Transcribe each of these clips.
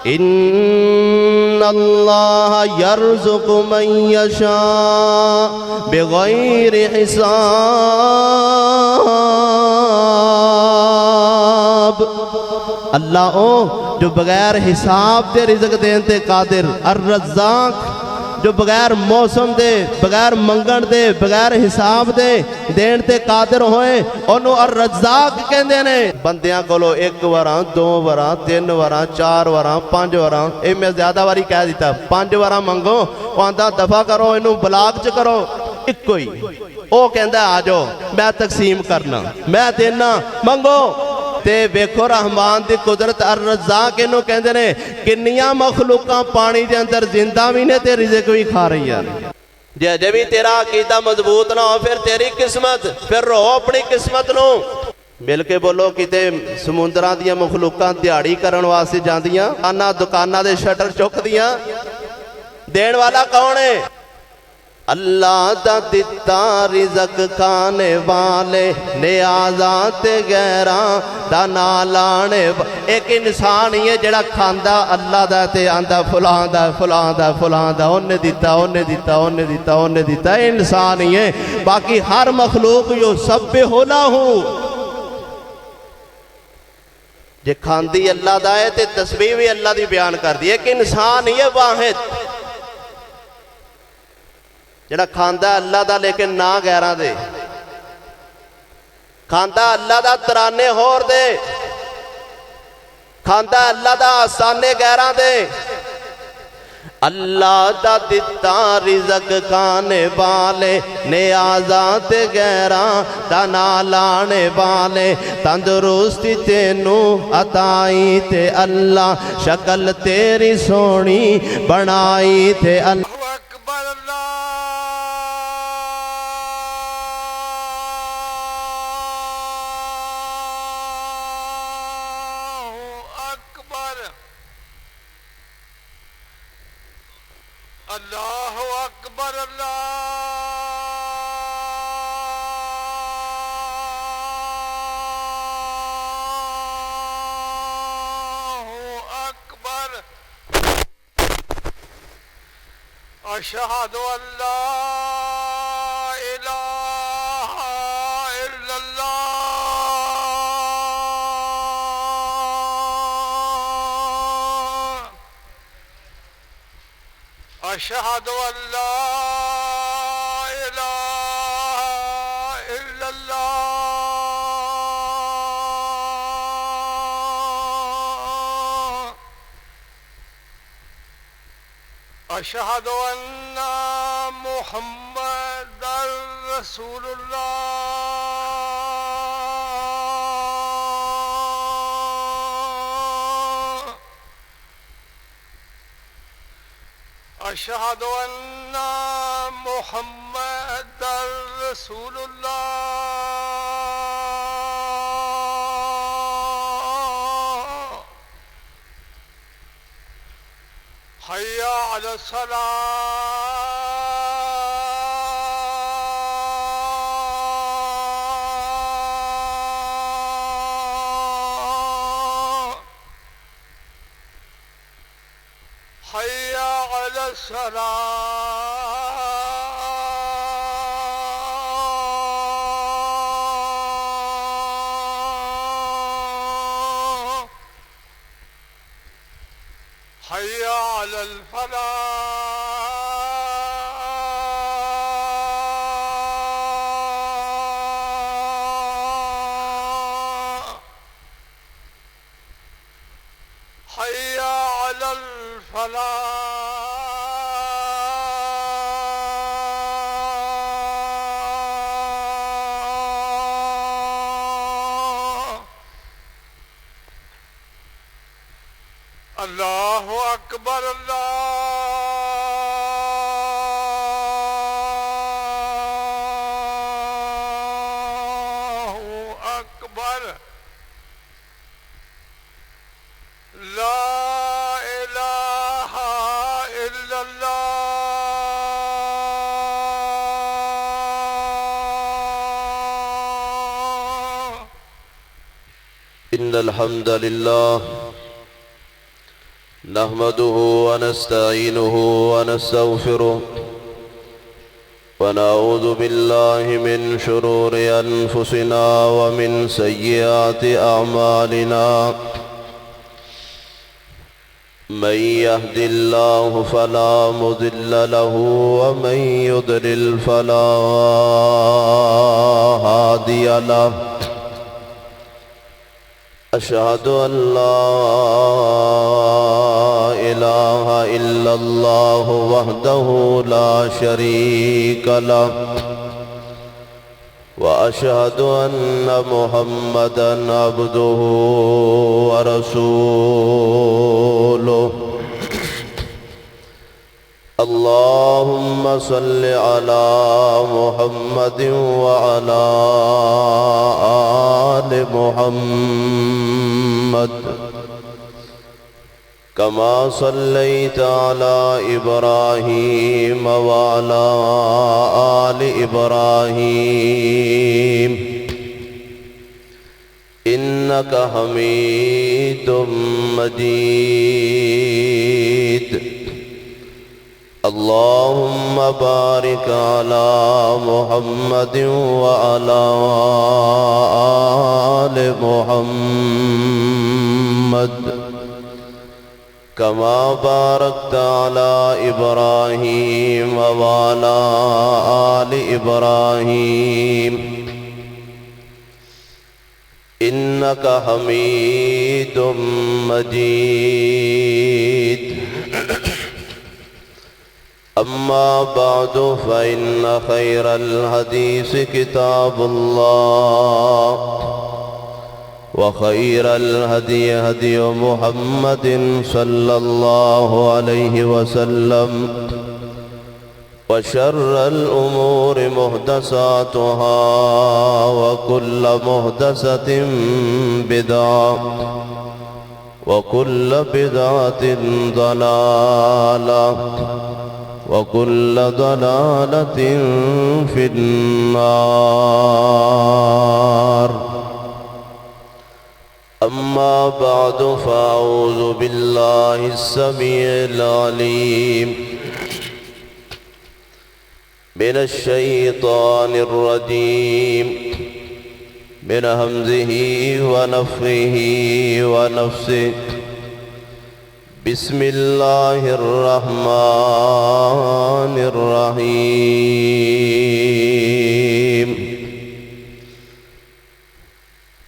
इन्नल्लाह यर्ज़ुक़ु मन यशा बिग़ैरि हिसाब। अल्लाह ओ जो बगैर हिसाब दे रिज़्क़ देन ते कादिर, अर-रज़्ज़ाक़ जो बगैर मौसम दे, बगैर मंगण दे, बगैर हिसाब दे देन ते कादिर होए ओनू अर-रज़्ज़ाक़ कहंदे ने। बंदियां कोलों एक वारां, दो वारां, तीन वारां, चार वारां, पांच वारां, ये मैं ज्यादा वारी कह दिता, पांच वारां मंगो वो आंदा दफा करो, इनू ब्लाक च करो, इक्को ही। ओ कहंदा आ जाओ मैं तकसीम करना, मैं देना, मंगो। ते वेखो रहमान दी कुदरत, अर-रज़्ज़ाक़ इनू कहंदे ने। किन्नियां मखलूकां पानी दे अंदर जिंदा भी ने ते रिज़्क़ भी खा रही हैं। जे अजे भी तेरा अकीदा मजबूत ना हो फिर तेरी किस्मत, फिर रो अपनी किस्मत नू। मिल के बोलो, किते समुंदरां दियां मखलूकां दिहाड़ी करन वास्ते जांदियां, आना दुकानां दे शटर चुकदियां, देण वाला कौन है? अल्लाह दा दिता रिज़्क़ खाने वाले, नियाज़ात गैरां दा ना लाने। एक इंसान ही है जिहड़ा खांदा अल्लाह दा ते आंदा फलां दा फलां दा फलां दा, ओने दिता ओने दिता ओने दिता ओने दिता, इंसान ही है। बाकी हर मखलूक यो सब होला हूँ, जे खांदी अल्लाह दा है ते तस्बीह भी अल्लाह दी बयान कर दी। एक इंसान ही है वाहिद जिहड़ा खांदा अल्लाह दा लेकिन ना गैरां दे, खांदा अल्लाह दा तराने होर दे, खांदा अल्लाह दा आसाने गैरां दे। अल्लाह दा दिता रिज़्क़ खाने वाले, नियाज़ात गैरां दा ना लाने वाले। तंदुरुस्ती तेनू अताई ते अल्लाह, शक्ल तेरी सोहनी बनाई ते अल्लाह। अल्लाहु अकबर, अल्लाहु अकबर। अशहदु अल्ला इलाहा इल्लल्लाह, अशहदु अल्ला इलाहा इल्लल्लाह, अशहदु अन्ना मुहम्मदर रसूलुल्लाह, अशहदु अन्ना मुहम्मदर रसूलुल्लाह, हय्या अला सलाह, हय्या अला सलाह, हय्या अलल फलाह, हय्या अलल फलाह। अल्लाहु अकबर, अल्लाहु अकबर। ला इलाहा इल्लल्लाह। इन्नल हम्दलिल्लाह नहमदुहु व नस्तईनुहु व नस्तगफिरुह व नऊज़ु बिल्लाहि मिन शुरूरि अनफुसिना व मिन सय्यिआति अअमालिना मन यहदिल्लाहु फला मुदिल्ल लहु व मन युद्लिल फला हादिय लहु अशहदु अन ला इलाहा इल्लल्लाहु वहदहु ला शरीक लहु व अशहदु अन्न मुहम्मदन अब्दुहु व रसूलुहु अल्लाहुम्मा सल्लि अला मुहम्मदिन व अला आलि मुहम्मद कमा सल्लैता अला इब्राहीम व अला आलि इब्राहीम इन्नका हमीदुम मजीद। अल्लाहुम्मा बारिक अला मुहम्मदिन व अला आलि मुहम्मद कमा बारकता अला इब्राहीम व अला आलि इब्राहीम इन्नका हमीदुम मजीद। अम्मा बादु फ़इन्न खैरल हदीस किताबुल्लाह व खैरल हदी हदी मुहम्मदिन सल्लल्लाहु अलैहि वसल्लम व शर्रल उमूरि मुहदसातुहा व कुल्ल मुहदसतिन बिदअह व कुल्ल बिदअतिन दलालह व कुल्ल दलालतिन फिन्नार। अम्मा बादु फ़अऊज़ु बिल्लाहिस समीइल अलीम मिनश शैतानिर रजीम मिन हमज़िही व नफ़्ख़िही व नफ़्सिही। बिस्मिल्लाहिर रहमानिर रहीम।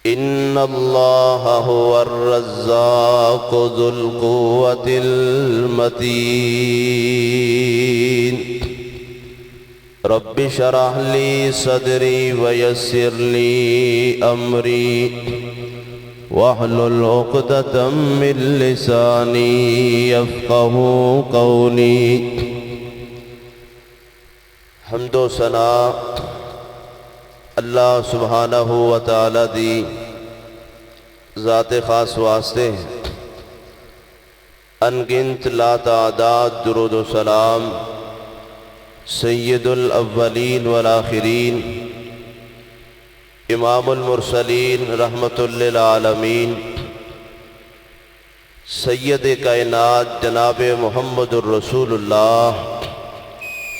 इन्नल्लाहा हुवर रज़्ज़ाक़ु ज़ुल क़ुव्वतिल मतीन। रब्बि शरह ली सदरी व यस्सिर ली अमरी वहलुल उक़दतम मिन लिसानी यफ़क़हू क़ौली। हम्दो सना अल्लाह सुब्हानहू व तआला दी ज़ात ख़ास वास्ते अनगिनत लातादाद दुरूद व सलाम सय्यदुल अव्वलीन वल आखिरीन इमामुल मुरसलीन रहमतुल लिल आलमीन सय्यद कायनात जनाब मुहम्मदुर रसूलुल्लाह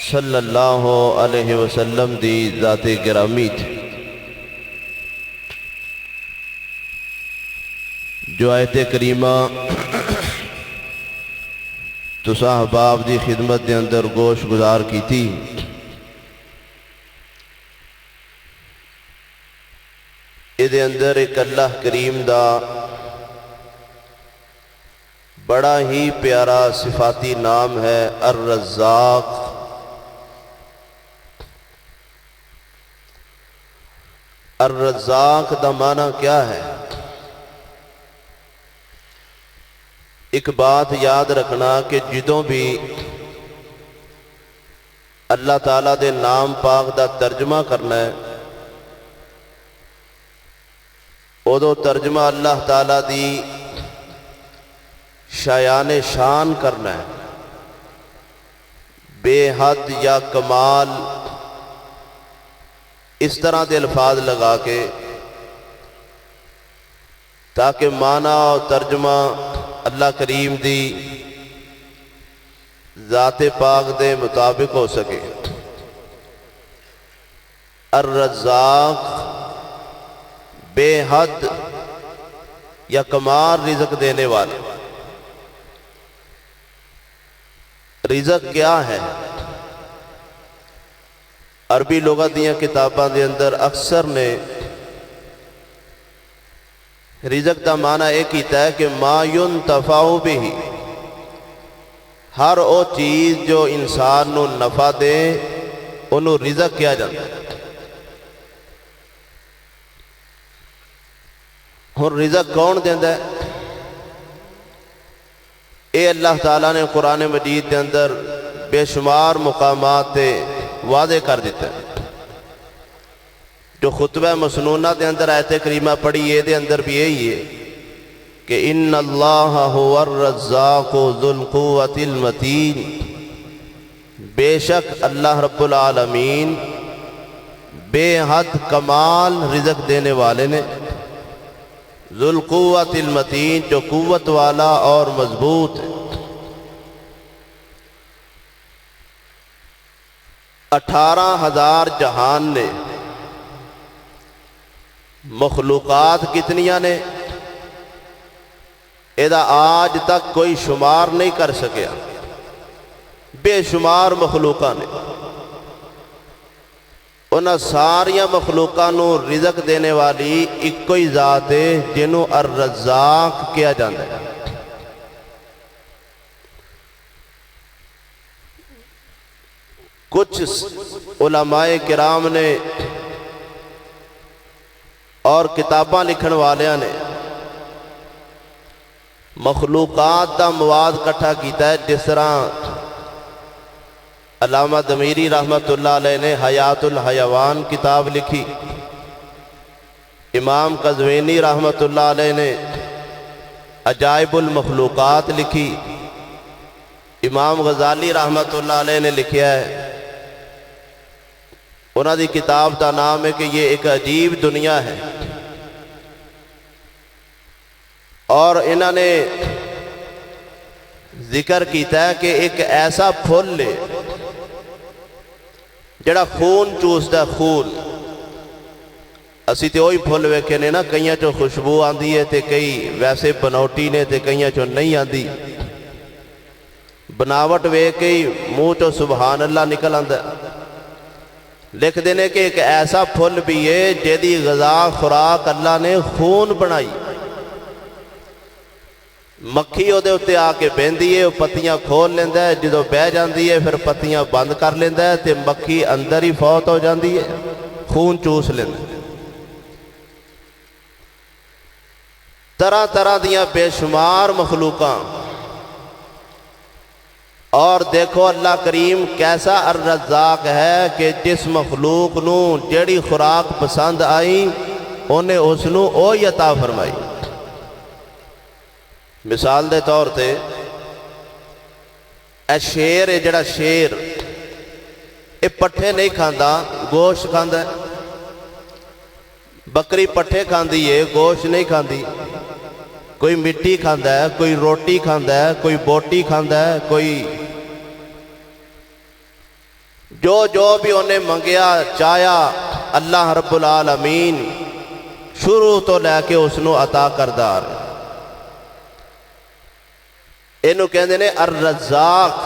सल्लल्लाहु अलैहि वसल्लम दी ज़ाते गिरामी थी जो आयत करीमा तुसा अहबाब दी खिदमत के अंदर गोश गुजार की थी। इहदे अंदर एक अल्लाह करीम दा बड़ा ही प्यारा सिफाती नाम है अर-रज़्ज़ाक़। अर-रज़्ज़ाक़ दा माना क्या है? एक बात याद रखना कि जिदों भी अल्लाह ताला दे नाम पाक दा तर्जमा करना है उदो तर्जमा अल्लाह ताला दी शायान शान करना है, बेहद या कमाल इस तरह के अल्फाज लगा के ताकि माना और तर्जमा अल्लाह करीम दी ज़ाते पाक दे मुताबिक हो सके। अर्रज़्ज़ाक़ बेहद या कमाल रिज़्क़ देने वाला। रिज़्क़ क्या है? अरबी लोगत दियां किताबां दे अंदर अक्सर ने रिज़्क़ का माना यह किया है कि मा युन्तफ़अु बिही, हर वो चीज़ जो इंसान नू नफ़ा दे उन्होंने रिज़्क़ किया जाता है। हुण रिज़्क़ कौन देंदा है? ये अल्लाह ताला ने कुरान मजीद के अंदर बेशुमार मुकामात ते वादे कर दिता है। जो खुतबा मसनूना के अंदर आयत करीमा पढ़ी ये दे अंदर भी यही है कि इन्नल्लाह हुवर रज़्ज़ाक़ु ज़ुल क़ुव्वतिल मतीन, बेशक अल्लाह रब्बुल आलमीन बेहद कमाल रिज़्क़ देने वाले ने। ज़ुल क़ुव्वतिल मतीन, जो कुव्वत वाला और मजबूत है। 18,000 जहान ने, मखलूक़ात कितनियां ने एदा आज तक कोई शुमार नहीं कर सकिया। बेशुमार मखलूक़ा ने, उन्हां सारिया मखलूक़ां नूं रिज़्क़ देने वाली इक्को ही ज़ात है जिन्हों अर्रज़्ज़ाक़ कहा जाता है। कुछ उलमाए किराम ने और किताबां लिखण वालियां ने मखलूक़ात का मवाद इकट्ठा किया है। जिस तरह अल्लामा दमीरी रहमतुल्लाह अलैह ने हयातुल हयवान किताब लिखी, इमाम कज़वीनी रहमतुल्लाह अलैह ने अजाइबुल मखलूक़ात लिखी, इमाम गज़ाली रहमतुल्लाह अलैह ने लिखा है। उन्हां दी किताब का नाम है कि ये एक अजीब दुनिया है। और इन्होंने जिक्र किया है कि एक ऐसा फुल है जड़ा खून चूसदा, खून। असी तो वही फुल वेखे ने ना, कई चो खुशबू आती है तो कई वैसे बनौटी ने तो कई चो नहीं आती। बनावट वेख के ही मूँह चो सुबहान अल्लाह निकल आंदा। लिखते हैं कि एक ऐसा फुल भी है जिहदी गज़ा खुराक अल्लाह ने खून बनाई। मक्खी उहदे उत्ते आके बहती है, वह पत्तियां खोल लेंदा है, जो बह जाती है फिर पत्तियां बंद कर लेंदा है तो मक्खी अंदर ही फौत हो जाती है, खून चूस लेंदा। तरह तरह दियां बेशुमार मखलूक़ां। और देखो अल्लाह करीम कैसा अर्रज़्ज़ाक़ है कि जिस मखलूक नू जेड़ी खुराक पसंद आई उन्हें उसनू ओ ही अता फरमाई। मिसाल के तौर पर यह शेर है, जड़ा शेर ये पट्ठे नहीं खाता, गोश्त खाता। बकरी पट्ठे खाती है, गोश्त नहीं खाती। कोई मिट्टी खाता है, कोई रोटी खाता है, कोई बोटी खाता है, कोई जो जो भी उन्हें मंगया चाया अल्लाह रब्बुल आलमीन शुरू तो लैके उसनों अता करदा आ रहा। इनू कहते ने अर्रज़्ज़ाक़,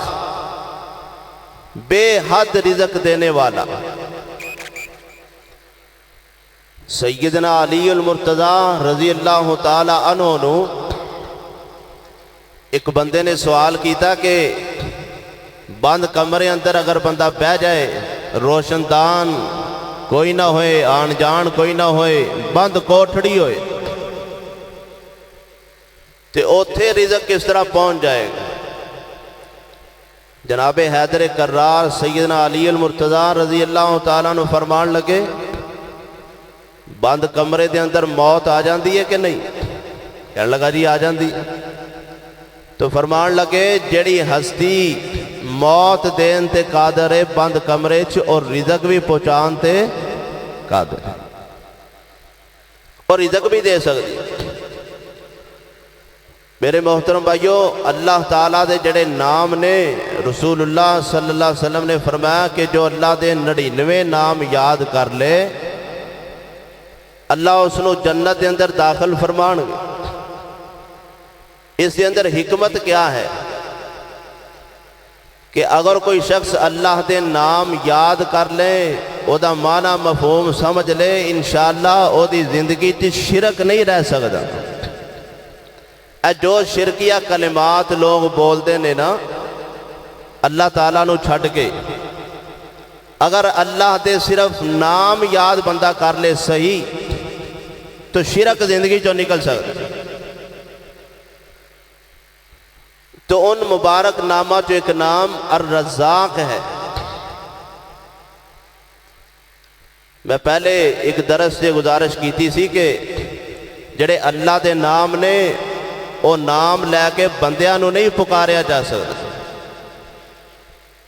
बेहद रिज़्क़ देने वाला। सैयदना अली अल मुर्तज़ा रज़ी अल्लाह तआला अन्हु नू एक बंदे ने सवाल किया कि बंद कमरे अंदर अगर बंदा बह जाए, रोशनदान कोई ना होए, आन जान कोई ना होए, बंद कोठड़ी होए, तो उत्थे रिज़्क़ किस तरह पहुँच जाएगा? जनाबे हैदर कर्रार सैयदना अली अल मुर्तज़ा रज़ी अल्लाह तआला अन्हु फरमान लगे, बंद कमरे के अंदर मौत आ जाती है कि नहीं? कहने लगा जी आ जाती। तो फरमान लगे जड़ी हस्ती मौत देन ते कादर है बंद कमरे च, और रिज़्क़ भी पहुँचान ते कादर है, और रिज़्क़ भी दे सकती। मेरे मोहतरम भाइयों, अल्लाह ताला दे जड़े नाम ने, रसूलुल्लाह सल्लल्लाहु अलैहि वसल्लम ने फरमाया कि जो अल्लाह दे 99 नाम याद कर ले, अल्लाह उसनू जन्नत के अंदर दाखिल फरमाएंगे। इस अंदर हिकमत क्या है कि अगर कोई शख्स अल्लाह के नाम याद कर ले, ओदा माना मफहूम समझ ले, इंशाअल्लाह ओदी जिंदगी च शिरक नहीं रह सकता। जो शिरकिया कलिमात लोग बोलते ने ना अल्लाह ताला नू छड़ के, अगर अल्लाह के सिर्फ नाम याद बंदा कर ले सही, तो शिरक जिंदगी चो निकल सकता। तो उन मुबारक नामा चो एक नाम अर-रज़्ज़ाक़ है। मैं पहले एक दरस से गुजारिश की थी कि जड़े अल्लाह के नाम ने, वो नाम लैके बंदियां नू नहीं पुकारिया जा सकता।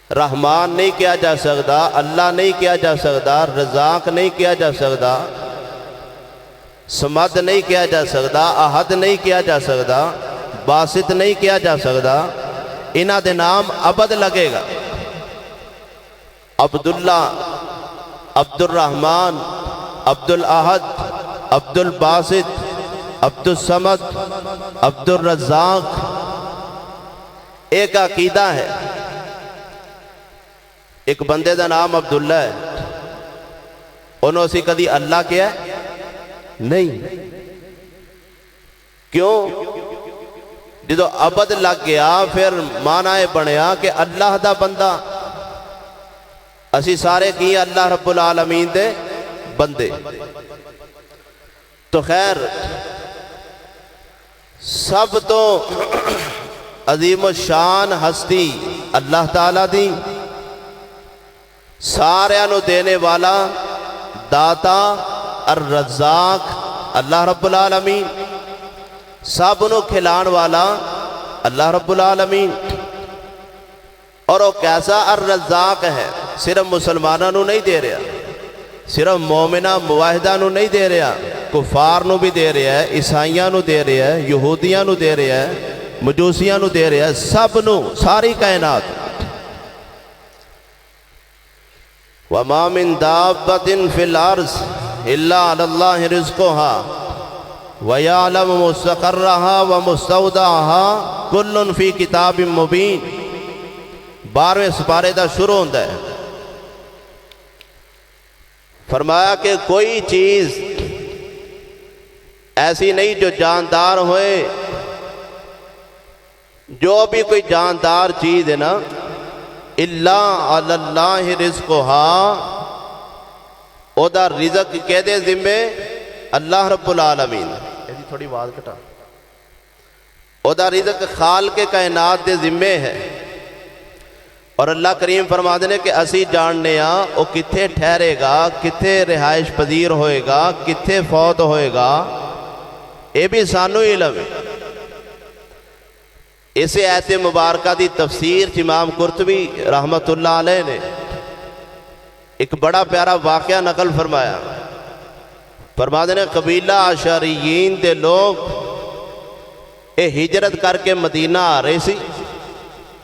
रहमान नहीं किया जा सकता, अल्लाह नहीं किया जा सकता, रज़ाक नहीं किया जा सकता, समद नहीं किया जा सकता, अहद नहीं किया जा सकता, बासित नहीं किया जा सकता। इन्हां दे नाम अबद लगेगा। अब्दुल्ला, अब्दुल रहमान, अब्दुल अहद, अब्दुल बासित, अब्दुल समद, अब्दुल रज़्ज़ाक, एक अकीदा है। एक बंदे का नाम अब्दुल्ला है, उन्होंने असी कदी अल्लाह किया नहीं। क्यों? जो अबद लग गया फिर माना यह बनया कि अल्लाह का बंदा। असी सारे की अल्लाह रब्बुल आलमीन दे बंदे। तो खैर, सब तो अजीम शान हस्ती अल्लाह ताला दी, सारियां नू देने वाला दाता अर-रज़्ज़ाक अल्लाह रब्बुल आलमीन, सब नू खिलाण वाला अल्लाह रब्बुल आलमीन। और वो कैसा अर-रज़्ज़ाक है, सिर्फ मुसलमानों नू नहीं दे रहा, सिर्फ मोमिना मुवाहिदा नू नहीं दे रहा, कुफार नू भी दे रहा है, ईसाइयां नू दे रहा है, यहूदियां नू दे रहा है, मजूसियां नू दे रहा है, सब नू, सारी कायनात। वमा मिन दाब्बतिन फिल अर्ज़ इल्ला अलल्लाहि रिज़्क़ुहा व यअलमु मुस्तक़र्रहा व मुस्तौदअहा कुल्लुन फ़ी किताबिम मुबीन। 12वें सिपारे का शुरू होता है। फरमाया कि कोई चीज ऐसी नहीं जो जानदार होए, जो भी कोई जानदार चीज है ना, इल्ला अलल्लाहि रिज़्क़ुहा, ओदा रिज़्क़ कहदे जिम्मे अल्लाह रब्बुल आलमीन। ऐसी थोड़ी आवाज घटा। ओदा रिज़्क़ खाल के कायनात दे जिम्मे है। और अल्लाह करीम फरमाते हैं कि असी जानने वो कित्थे ठहरेगा, कित्थे रिहाइश पजीर होएगा, कित्थे फौत होएगा, ये भी सानू इलम है। इसे ऐसे मुबारका दी तफसीर इमाम कुर्तुबी रहमतुल्लाह अलैह ने एक बड़ा प्यारा वाक़या नकल फरमाया। फरमाते ने कबीला अशरीयीन दे लोग ये हिजरत करके मदीना आ रहे सी,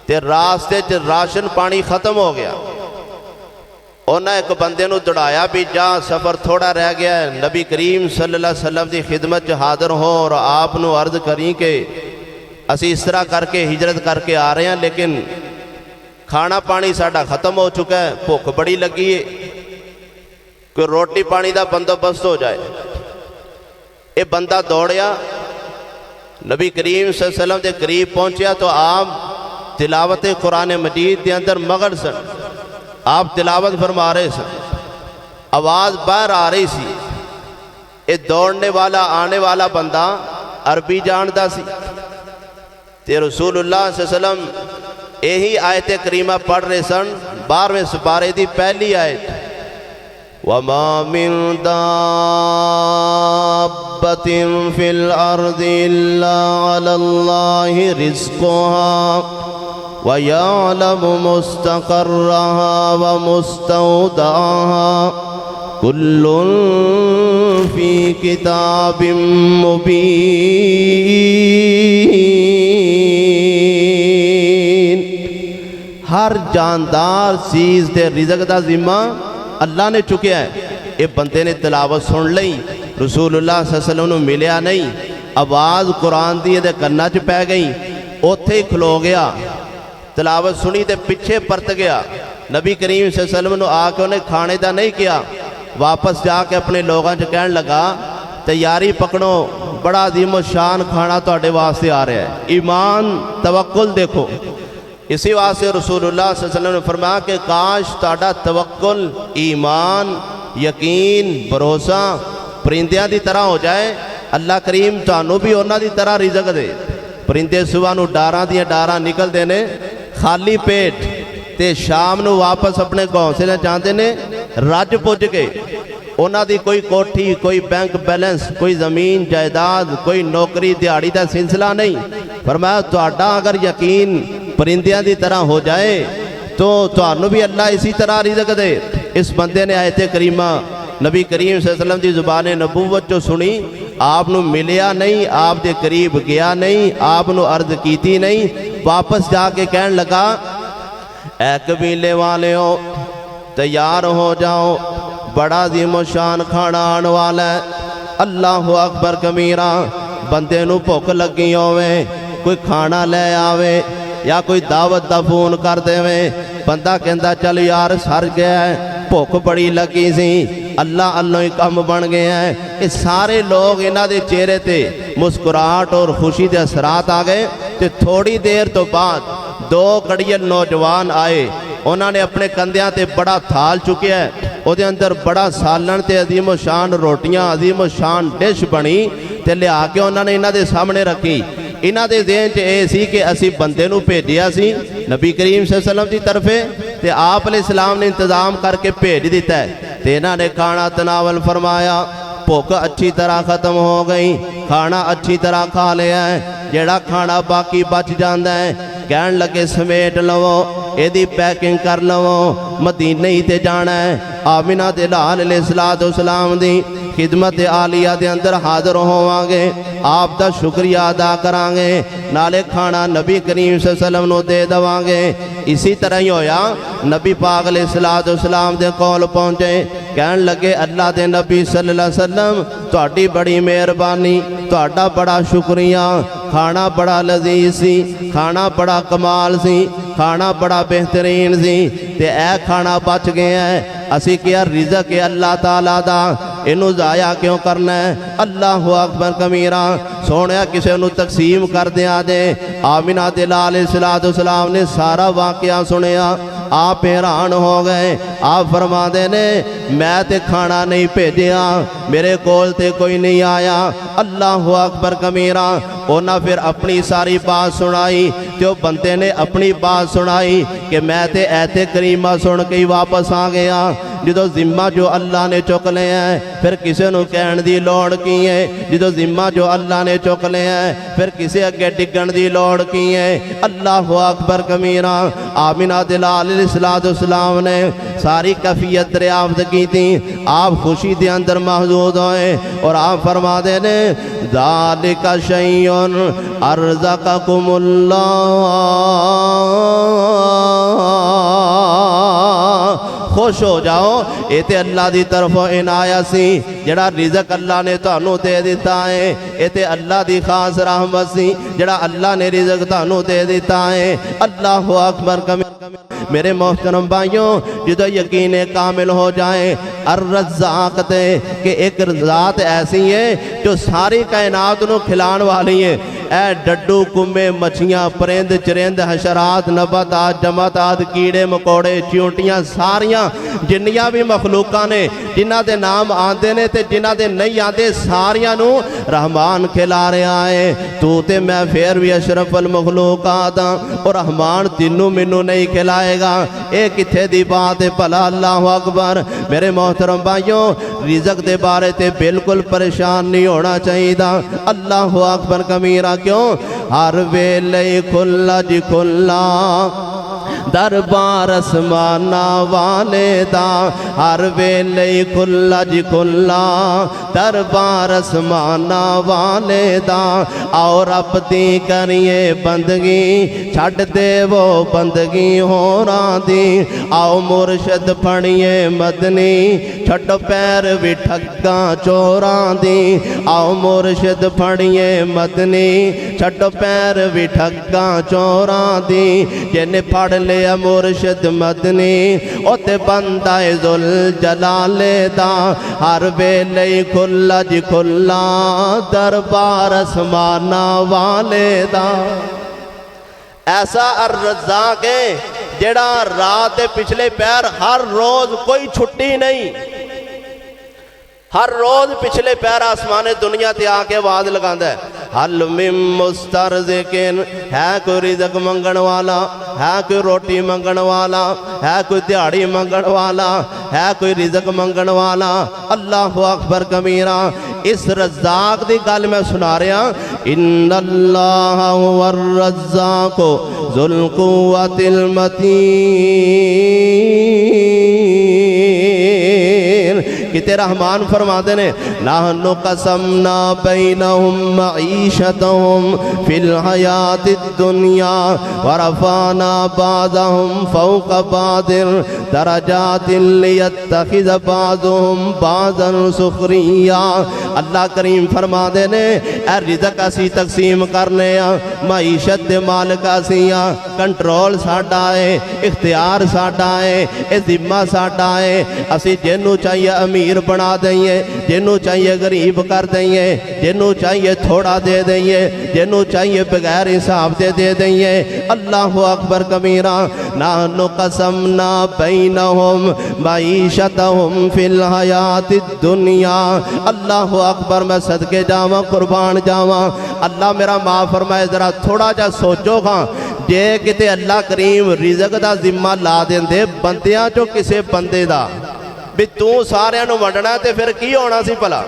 ते रास्ते च राशन पानी खत्म हो गया। उन्हें एक बंदे नू दौड़ाया भी जा, सफ़र थोड़ा रह गया है, नबी करीम सल्लल्लाहु अलैहि वसल्लम की खिदमत च हाजिर हो और आप नू अर्ज करी कि असी इस तरह करके हिजरत करके आ रहे हैं, लेकिन खाना पानी साडा खत्म हो चुका है, भुख बड़ी लगी है, कोई रोटी पानी का बंदोबस्त हो जाए। ये बंदा दौड़िया, नबी करीम सल्लल्लाहु अलैहि वसल्लम के करीब पहुंचा तो आप तिलावत कुरान मजीद के अंदर मगन सन। आप तिलावत फरमा रहे सन, आवाज बाहर आ रही सी। ये दौड़ने वाला आने वाला बंदा अरबी जानता सी, ते रसूलुल्लाह सल्लल्लाहु अलैहि वसल्लम यही आयत करीमा पढ़ रहे सन। 12वें सिपारे की पहली आयत, वमा मिन दाब्बतिन फिल अर्दि इल्ला अलल्लाहि रिज़्क़ुहा व यअलमु मुस्तक़र्रहा व मुस्तौदअहा कुल्लुन फी किताबिम मुबीन। हर जानदार चीज़ के रिज़क का जिम्मा अल्लाह ने चुकिया है। ये बंदे ने तिलावत सुन ली, रसूलुल्लाह सल्लल्लाहु अलैहि वसल्लम नूं मिलिया नहीं, आवाज़ कुरान दी इहदे कन्नां च पै गई, उत्थे ही खलो गया, तिलावत सुनी तो पिछे परत गया। नबी करीम सल्लल्लाहु अलैहि वसल्लम नूं आके उन्हें खाने का नहीं किया, वापस जाके अपने लोगों से कहन लगा तैयारी पकड़ो, बड़ा अजीम शान खाना तुहाडे वास्ते आ रहा है। ईमान तवक्कुल देखो, इसी वास्ते रसूलुल्लाह सल्लल्लाहु अलैहि वसल्लम ने फरमाया कि काश तुहाडा तवक्कुल, ईमान, यकीन, भरोसा परिंदियां की तरह हो जाए, अल्लाह करीम तुहानू भी उन्हां दी तरह रिज़क दे। परिंदे सुबह नूं डारां दियां डारां निकलते ने खाली पेट, ते शाम नूं वापस अपने घोंसले जाते ने रज पुज के। उन्हां दी कोई कोठी, कोई बैंक बैलेंस, कोई ज़मीन जायदाद, कोई नौकरी दिहाड़ी का सिलसिला नहीं। फरमाया तुहाडा अगर यकीन परिंदियां की तरह हो जाए तो तुहानू भी अल्लाह इसी तरह रिज़क दे। इस बंदे ने आयत करीमा नबी करीम सल्लल्लाहु अलैहि वसल्लम की ज़ुबान नबूवत चो सुनी, आप नू मिलिया नहीं, आप दे करीब गया नहीं, आप नू अर्ज कीती नहीं, वापस जाके कहन लगा ऐ कबीले वालेओ तैयार हो जाओ, बड़ा अज़ीम शान खाना आने वाला है। अल्लाह अकबर कबीरा। बंदे नू भुख लगी होवे, कोई खाना ले आवे या कोई दावत दा फोन कर देवे, बंदा कहंदा चल यार सर गया है, भुख बड़ी लगी सी, अल्लाह अल्लाह ही कम बन गया है। ये सारे लोग इन्हां दे चेहरे ते मुस्कुराहट और खुशी के असरात आ गए। तो थोड़ी देर तो बाद दो कड़ियल नौजवान आए, उन्होंने अपने कंधियां ते बड़ा थाल चुकिया है, उहदे अंदर बड़ा सालन ते अजीम शान रोटियां, अजीम शान डिश बनी ते लिया के उन्होंने इन्हां दे सामने रखी। इन्हां दे ज़हन च ये सी कि असी बंदे नूं भेजिया सी नबी करीम सल्लल्लाहु अलैहि वसल्लम की तरफे, ते आप अलैहिस्सलाम ने इंतजाम करके भेज दिता है। ते इन्हां ने खाना तनावल फरमाया, भुख अच्छी तरह खत्म हो गई, खाना अच्छी तरह खा लिया है। जेड़ा खाना बाकी बच जाता है कहन लगे समेट लवो, एदी पैकिंग कर लवो, मदीने ही ते जाना है। आमिना दे लाल अलैहिस्सलाम दी खिदमत आलिया दे अंदर हाज़र होवांगे, आप दा शुक्रिया अदा करांगे, नाले खाना नबी करीम सल्लल्लाहु अलैहि वसल्लम नूं दे देवांगे। इसी तरह ही होया, नबी पाक अलैहिस्सलाम दे कोल पहुंचे, कहन लगे अल्लाह दे नबी सल्लल्लाहु अलैहि वसल्लम तुहाडी बड़ी मेहरबानी, तुहाडा बड़ा शुक्रिया, खाना बड़ा लजीज सी, खाना बड़ा कमाल सी, खाना बड़ा बेहतरीन सी, ते ऐ खाना बच गया है। असी क्या रिज़क है अल्लाह ताला दा, इनू ज़ाया क्यों करना है। अल्लाह अकबर कमीरा। सोने किसी नू तकसीम कर दिया जे। आमिना दे लाल अलैहिस्सलाम ने सारा वाकया सुनिया, आप हैरान हो गए। आप फरमाते ने मैं ते खाना नहीं भेजिया, मेरे कोल ते कोई नहीं आया। अल्लाह अकबर कमीरा। उन्हें फिर अपनी सारी बात सुनाई, जो बंदे ने अपनी बात सुनाई कि मैं ते ऐते करीमा सुन के ही वापस आ गया। जो जिम्मा जो अल्लाह ने चुक लिया है, फिर किसी को कहने की लौड़ की है। जो जिम्मा जो अल्लाह ने चुक लिया है, फिर किसी अगे डिगण की लौड़ की है। अल्लाह अकबर कमीरा। आमिना दे लाल अलैहिस्सलाम ने सारी कैफियत दरियाफ्त की थी। आप खुशी के अंदर महजूद होए और आप फरमाते ने ज़ालिका शैउन अर्ज़क़कुमुल्लाह। खुश हो जाओ, ये तो अल्लाह की तरफों इनाया सी, जड़ा रिज़क अल्लाह ने तुहानू दे दिता है। ये तो अल्लाह की खास रहमत सी, जड़ा अल्लाह ने रिज़क तुहानू दे दिता है। अल्लाह अकबर मेरे मोहतरम भाइयों, जो यकीन कामिल हो जाए अर्रज़्ज़ाक़ ते कि एक ज़ात ऐसी है जो सारी कायनात नू खिलाने वाली है। ए डड्डू कुम्बे मछियाँ परिंद चरिंद हशरात नबातात जमातात कीड़े मकोड़े चिंटियाँ सारियां जिन्नियां भी मखलूकां ने जिन्हां दे नाम आते ने ते जिन्हां दे नहीं आते सारियां नू रहमान खिला रहा है। तू ते मैं फिर भी अशरफुल मखलूकात और रहमान तिनू मैनू नहीं खिलाएगा। ये किथे दी बात है भला। अल्लाह अकबर। मेरे मोहतरम भाइयों, रिज़क दे बारे ते बिल्कुल परेशान नहीं होना चाहिए। अल्लाह अकबर कमीरा। क्यों? हर वेले खुला जी खुला, दरबार आसमाना वाले दा हर वेले खुला जी खुला दरबार आसमाना वाले दा आओ रब दी करिए बंदगी छड्ड देवो बंदगी होरां दी आओ मुर्शद फड़िए मदनी छड्डो पैर भी ठग्गा चोरां दी आओ मुर्शद फड़िए मदनी छड्डो पैर भी ठग्गा चोरां दी जिन्ने फड़ लिया मुर्शद मदनी ओते बंदा है जुल जलाले दा हर वेले खुला जी खुला दरबार आसमाना वाले दा ऐसा अर्रज़ाक़ है जेड़ा रात के पिछले पैर हर रोज कोई छुट्टी नहीं हर रोज पिछले पैर आसमाने दुनिया ते आके आवाज लगांदा है हल मिम मुस्तरज़िक़िन है कोई रिज़्क़ मंगण वाला है कोई रोटी मंगण वाला है कोई दिहाड़ी मंगण वाला है कोई रिज़्क़ मंगण वाला अल्लाहु अकबर कबीरा इस रज़्ज़ाक़ दी गल मैं सुना रहा इन्नल्लाह हुवर रज़्ज़ाक़ु ज़ुल कुव्वतिल मतीन किते रहमान फरमाते ने नहनु कसमना बैनहुम मईशतहुम फिल हयातिद दुनिया व रफाना बादहुम फौका बादिर दरजातिन लियत्तखिज़ बादुहुम बादन सुखरिया अल्लाह करीम फरमाते ने ए रिज़्क़ असी तकसीम करने मईशत दे मालिक असी कंट्रोल साडा है इख्तियार साडा है ए जिम्मा साडा है असी जिन्नू चाहिए अमीर बना देंगे जिन्नू चाहिए गरीब कर देंगे जिन्नू चाहिए थोड़ा दे देंगे जिन्नू चाहिए बगैर हिसाब दे देंगे अल्लाहु अकबर कबीरा नहनु कसमना बैनहुम मईशतहुम फिल हयातिद दुनिया अल्लाहु अकबर मैं सदके जावा कुर्बान जावा अल्लाह मेरा माफ़ फरमाए जरा थोड़ा जा सोचो हाँ जे किते अल्लाह करीम रिज़्क़ दा जिम्मा ला देंदे बंदियां चो किसे बंदे दा भी तू सारियां नूं वंडना ते फिर की होना सी भला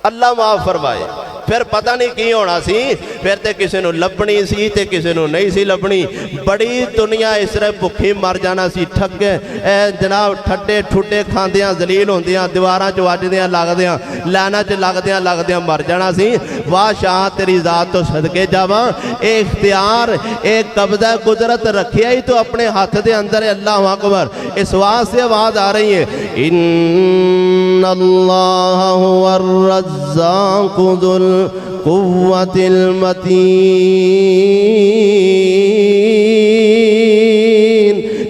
अल्लाह माफ़ फरमाए फिर पता नहीं की होना सी फिर ते किसी नूं लभनी सी ते किसी नूं नहीं सी लभनी बड़ी दुनिया इस तरह भुखी मर जाना सी ठगे जनाब ठड्डे ठुड्डे खांदियां जलील होंदियां दीवारां च वजदियां लगदियां लाइनां च लगदियां मर जाना सी वाह शाह तेरी ज़ात तो सदके जावां ए इख्तियार एक कब्ज़ा कुदरत रखिया ही तो अपने हाथ दे अंदर अल्लाह अकबर इस वास्ते आवाज़ आ रही है इन्नल्लाह हुवर रज़्ज़ाक़ु ज़ुल कुव्वतिल मतीन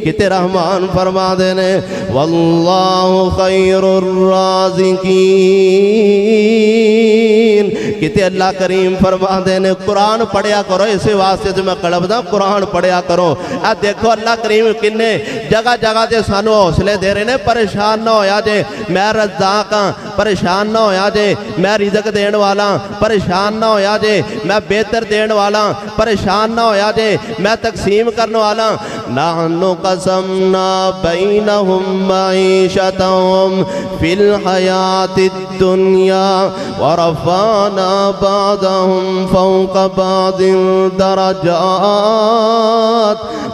किते रहमान फरमा देने वल्लाहु खैरुर राज़िकीन किते अल्लाह करीम फरमा देने कुरान पढ़िया करो इसी वास्ते तो मैं कड़बदा कुरान पढ़िया करो आ देखो अल्लाह करीम किन्ने जगह जगह से सानू हौसले दे रहे ने परेशान ना होया जे मैं रज़्ज़ाक़ हाँ परेशान ना होया जे मैं रिज़्क़ देण वाला परेशान ना होया जे मैं बेहतर देण वाला परेशान ना होया जे मैं तकसीम करने वाला नहनु कसमना बैनहुम मईशतहुम फिल हयातिद दुनिया व रफ़अना बादहुम फौका बादिन दरजात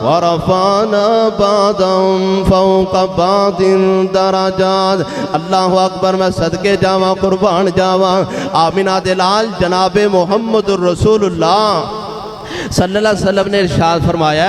व रफ़अना बादहुम फौका बादिन दरजात अल्लाहु अकबर मैं सदके जावा कुर्बान जावा आमिना दे लाल जनाबे मुहम्मदुर रसूलुल्लाह सल्लल्लाहु अलैहि वसल्लम ने इरशाद फरमाया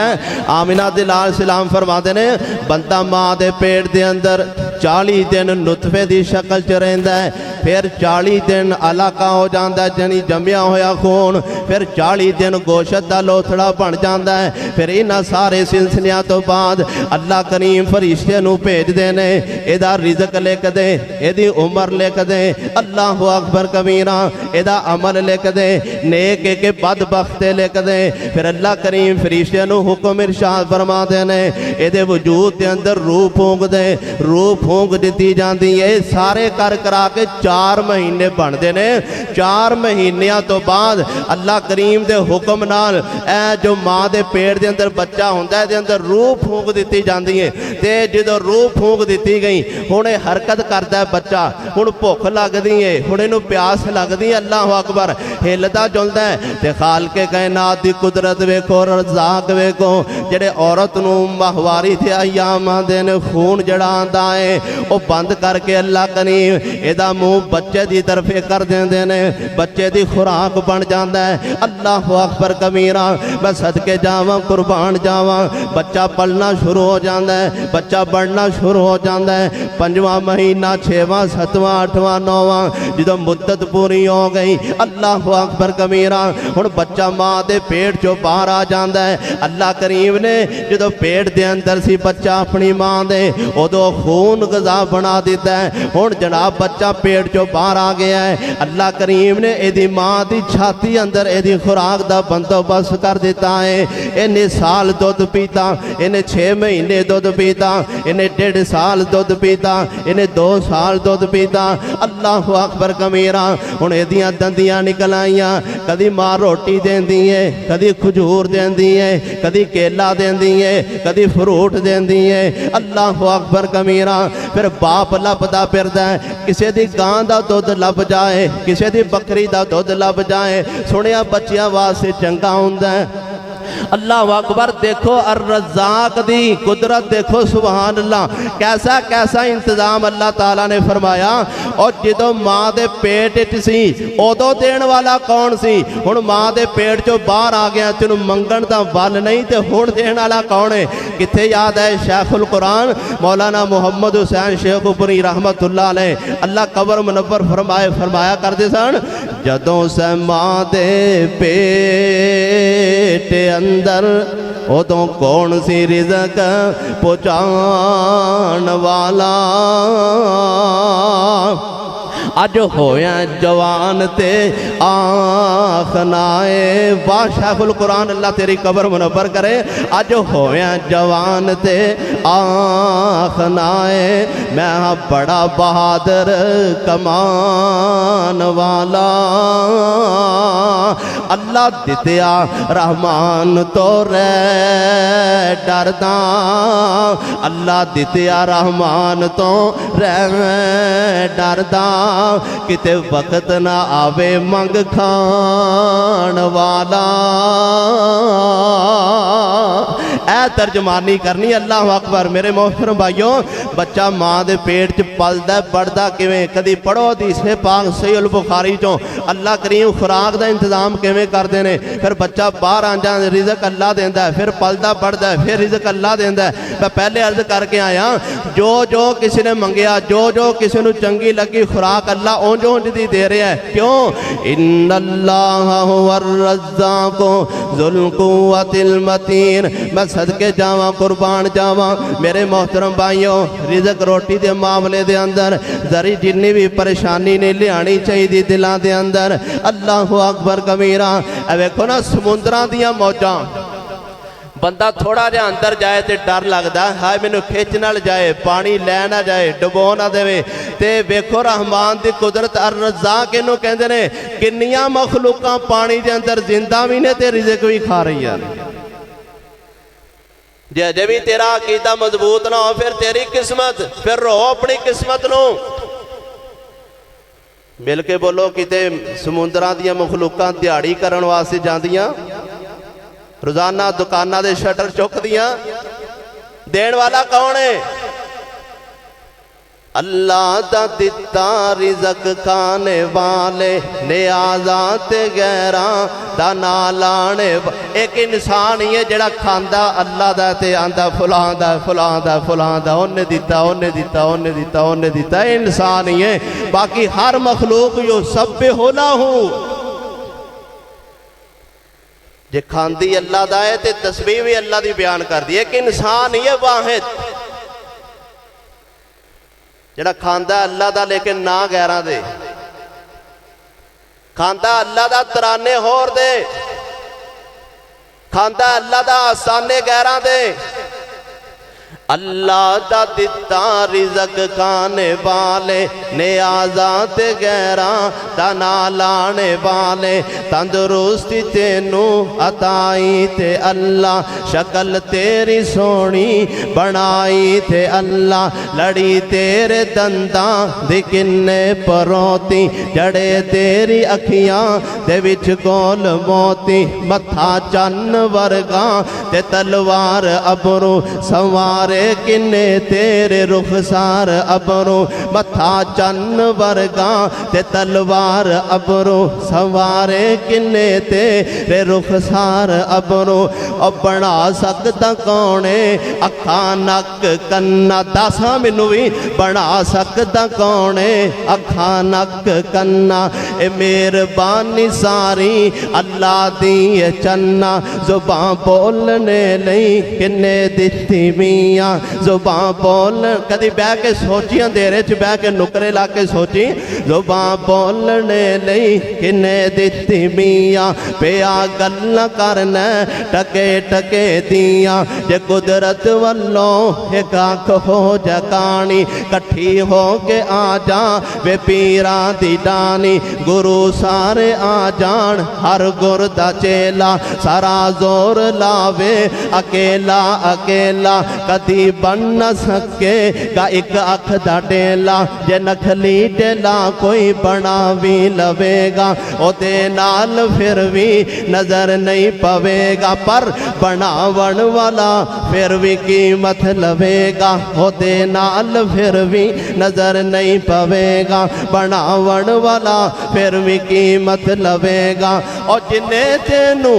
आमिना दे लाल सलाम फरमाते ने बंदा माँ दे पेट दे अंदर 40 दिन नुतफे की शक्ल च रहिंदा है फिर 40 दिन अलाका हो जाता है जनी जमिया होया खून फिर 40 दिन गोशत का लोथड़ा बन जाता है फिर इन्हां सारे सिलसिलियां तो बाद अल्लाह करीम फरिश्ते नूं भेजदे ने इहदा रिज़्क़ लिख दे इहदी उम्र लिख दे अल्लाहु अकबर कबीरा इहदा अमल लिख दे नेक के बदबख्ते लिख दे फिर अल्लाह करीम फरिश्ते नूं हुक्म इरशाद फरमाते ने इहदे वजूद के अंदर रूह फूंक दे रूह फूंक दी जाती है सारे कर करा के 4 महीने बनते ने। 4 महीनों तो बाद अल्लाह करीम के हुक्म नाल ए जो माँ के पेट के अंदर बच्चा होंदा है, अंदर रूह फूक दी जाती है। तो जो रूह फूक दी गई हुण हरकत करता है बच्चा, हुण भुख लगती है, हुण इनू प्यास लगती है। अल्लाह अकबर हिलदा जुलदा है ते खालके कायनात दी कुदरत वेखो, रज़ाक वेखो, जेड़े औरत नूं माहवारी ते अयाम आंदे ने, खून जड़ा आंदा है वो बंद करके अल्लाह करीम एदा मुंह बच्चे की तरफ कर देंदे ने, बच्चे की खुराक बन जाता है। अल्लाह अकबर कबीरा, मैं सदके जावां कुर्बान जावां, बच्चा पलना शुरू हो जाता है, बच्चा बढ़ना शुरू हो जाता है। 5वां महीना 6वां 7वां 8वां 9वां जो मुद्दत पूरी हो गई, अल्लाह अकबर कबीरा हुण बच्चा माँ के पेट चो बाहर आ जाता है। अल्लाह करीम ने जो पेट के अंदर सी बच्चा अपनी माँ दे उदों खून गज़ा बना दिता है। हुण जनाब बच्चा पेट चो बाहर आ गया है, अल्लाह करीम ने यदी माँ की छाती अंदर यदी खुराक का बंदोबस्त कर दिता है। इन्हें साल दुध पीता, इन्हें 6 महीने दुध पीता, इन्हें 1.5 साल दुध पीता, इन्हें 2 साल दुध पीता। अल्लाह अकबर कमीरा हुण एदियां दंदियां निकल आईयां। कदी माँ रोटी देंदी है, कदी खजूर देंदी है, कदी केला देंदी है, कदी फ्रूट देंदी है। अल्लाह अकबर कमीरा फिर बाप लभदा फिरदा है, किसी दी गां दा दुध लभ जाए, किसी दी बकरी दा दुध लभ जाए, सुनिया बच्चियां वास्ते चंगा हुंदा है। अल्लाह अकबर देखो अर रज़ाक दी कुदरत देखो, सुभान अल्लाह, कैसा कैसा इंतजाम अल्लाह ताला ने फरमाया। और जो माँ के पेट च सी उदों देण वाला कौन सी, हुण माँ के पेट चो बाहर आ गया, तेनू मंगण दा बल नहीं, तो हुण देण वाला कौन है? किथे याद है शेखुल कुरान मौलाना मुहम्मद हुसैन शेखुपुरी रहमतुल्लाह अलैह, अल्लाह कबर मुनव्वर फरमाया करते सन, जदों से माँ दे पेट अंदर उदों कौन सी रिज़क पहुँचाण वाला, अज होया जवान ते आखनाए। वाह शेखुल कुरान, अल्लाह तेरी कबर मुनव्वर करे। अज होया जवान ते आखनाए, मैं हाँ बड़ा बहादुर कमान वाला। अल्लाह दित्या रहमान तो रे डरदा, अल्लाह दित्या रहमान तो रे डरदा, किते वक्त ना आवे मंग खान वाला। ए तर्जमानी करनी। अल्लाह अकबर। मेरे मोहतरम भाइयों, बच्चा माँ के पेट च पलदा बढ़दा किवें, कदी पढ़ो हदीसे पाक सही उल बुखारी चो, अल्लाह करीम खुराक का इंतजाम किवें करते हैं। फिर बच्चा बाहर आ जाए, रिजक अल्लाह देंदा है, फिर पलदा बढ़दा है, फिर रिजक अल्लाह देंदा है। मैं पहले अर्ज करके आया, जो जो किसी ने मंगया, जो जो किसी को चंगी लगी खुराक, अल्लाह उंज उंज दी दे रहा है। क्यों? इन्नल्लाह हुवर रज़्ज़ाक़ु ज़ुल कुव्वतिल मतीन। मैं सदके जावा, कुर्बान जावा। मेरे मोहतरम भाइयों, रिजक रोटी के मामले के अंदर जरी जिन्नी भी परेशानी नहीं लियानी चाहिए दिलों के अंदर। अल्लाह अकबर कबीरा। वेखो ना समुद्रां दियां मौजां, बंदा थोड़ा जहा अंदर जाए तो डर लगता, हाय मैनू खिंच ना जाए, पानी लै ना जाए, डुबो ना देवे। ते वेखो रहमान की कुदरत, अर रज़्ज़ाक़ इहनूं कहंदे ने। किन्नियां मखलूकां पानी के अंदर जिंदा भी ने ते रिज़क भी खा रही हैं। जे अजे भी तेरा अकीदा मजबूत ना हो, फिर तेरी किस्मत, फिर रो अपनी किस्मत नूं। मिल के बोलो, किते समुद्रां दियां मखलूकां दिहाड़ी करन वास्ते जांदियां, रोजाना दुकाना दे शटर चुक दियां। देण वाला कौन है? अल्लाह दा दिता रिज़क खाने वाले, नियाज़ा ते गैरां दा ना लाने। एक इंसान ही है जिहड़ा खांदा अल्लाह दा ते आंदा फलां दा फलां दा फलां दा, उन्हें दिता उन्हें दिता उन्हें दिता उन्हें दिता। इंसान ही है, बाकी हर मखलूक यो सब होला हूँ। जे खांदी अल्लाह दा है ते तस्बीह भी अल्लाह दी बयान कर दी। एक इंसान ही है वाहिद जिहड़ा खांदा अल्लाह दा लेकिन ना गैरां दे, खांदा अल्लाह दा तराने होर दे, खांदा अल्लाह दा आसाने गैरां दे। अल्लाह दा दिता रिज़क खाने वाले नियाज़ा ते गैरा दा ना लाने वाले तंदुरुस्ती तेनू अताई ते अल्लाह शक्ल तेरी सोहनी बनाई ते अल्लाह लड़ी तेरे दंदा दी किन्ने परोती जड़े तेरी अखियां दे विच कोल मोती मत्था चन्न वर्गा ते तलवार अबरू सवारे किन्ने तेरे रुखसार अबरू मत्था चन्न वर्गा ते तलवार अबरू सवारे किन्ने तेरे रुखसार अबरू और बना सकता कौने अखा नक कन्ना दसा मैनू भी बना सकता कौने अखा नक कन्ना ए मेहरबानी सारी अल्लाह दी चन्ना जुबां बोलने लई किन्ने दित्ती मियां जुबां बोल कदी बह के सोची अंधेरे च बह के नुकरे ला के सोची जुबां बोलने लई किन्ने दित्ती मियां पिया गल्लां करना टके टके दियां जे कुदरत वल्लों एक अख हो जा कहानी कट्ठी हो के आ जा वे पीरां दी डानी गुरु सारे आ जान हर गुर दा चेला सारा जोर लावे अकेला अकेला कदी बन न सकेगा एक अख दा टेला जे नखली टेला कोई बना भी लवेगा ओदे नाल फिर भी नजर नहीं पवेगा पर बनावन वाला फिर भी कीमत लवेगा ओदे नाल फिर भी नजर नहीं पवेगा बनावन वाला फिर भी कीमत लवेगा और जिन्ने तेनू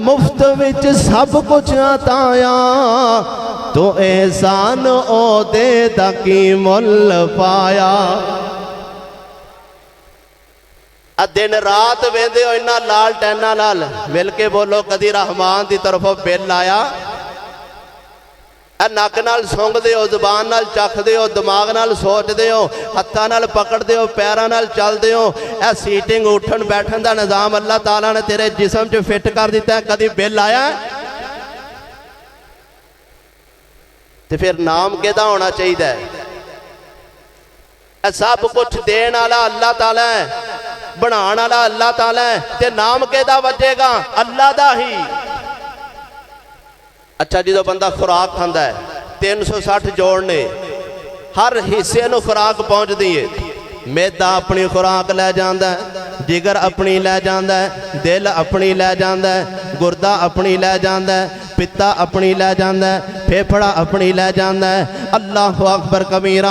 मुफ्त विच सब कुछ अताया तो एहसान ओदे दा की मुल पाया आ दिन रात वेंदे हो इन्ना लाल टैना नाल मिल के बोलो कदी रहमान दी तरफों बिल आया नक नाल सूंघदे हो जुबान नाल चखदे हो दिमाग नाल सोचदे हो हत्थां नाल पकड़दे हो पैरां नाल चलदे हो ए सीटिंग उठन बैठन दा निज़ाम अल्लाह ताला ने तेरे जिस्म च फिट कर दिता है कदी बिल आया ते फिर नाम किहदा होना चाहिए सब कुछ देने वाला अल्लाह ताला है बनाने वाला अल्लाह ताला है ते नाम किहदा वजेगा अल्लाह दा ही अच्छा जो बंदा खुराक खांदा है 360 जोड़ ने हर हिस्से नूं खुराक पहुंचदी है मैदा अपनी खुराक लै जांदा है जिगर अपनी लै जांदा है दिल अपनी लै जांदा है गुरदा अपनी लै जांदा है पित्ता अपनी लै जांदा है फेफड़ा अपनी लै जांदा है अल्लाह अकबर कबीरा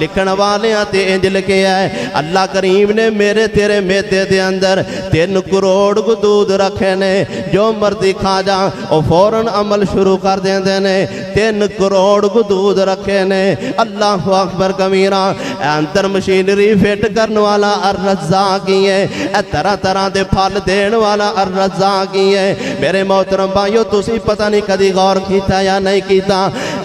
लिखण वालियां ते इंज लिखिया है अल्लाह करीम ने मेरे तेरे मैदे दे अंदर 3 करोड़ दूध रखे ने जो मर्जी खा जा और फौरन अमल शुरू कर देंदे ने 3 करोड़ दूध रखे ने अल्लाह अकबर कबीरा अंदर मशीनरी फिट करने वाला अर रज़्ज़ाक़ ही है तरह तरह के फल देने वाला अर रज़्ज़ाक़ ही है मेरे मोहतरम भाइयों तुसी पता नहीं कदी गौर किया या नहीं किया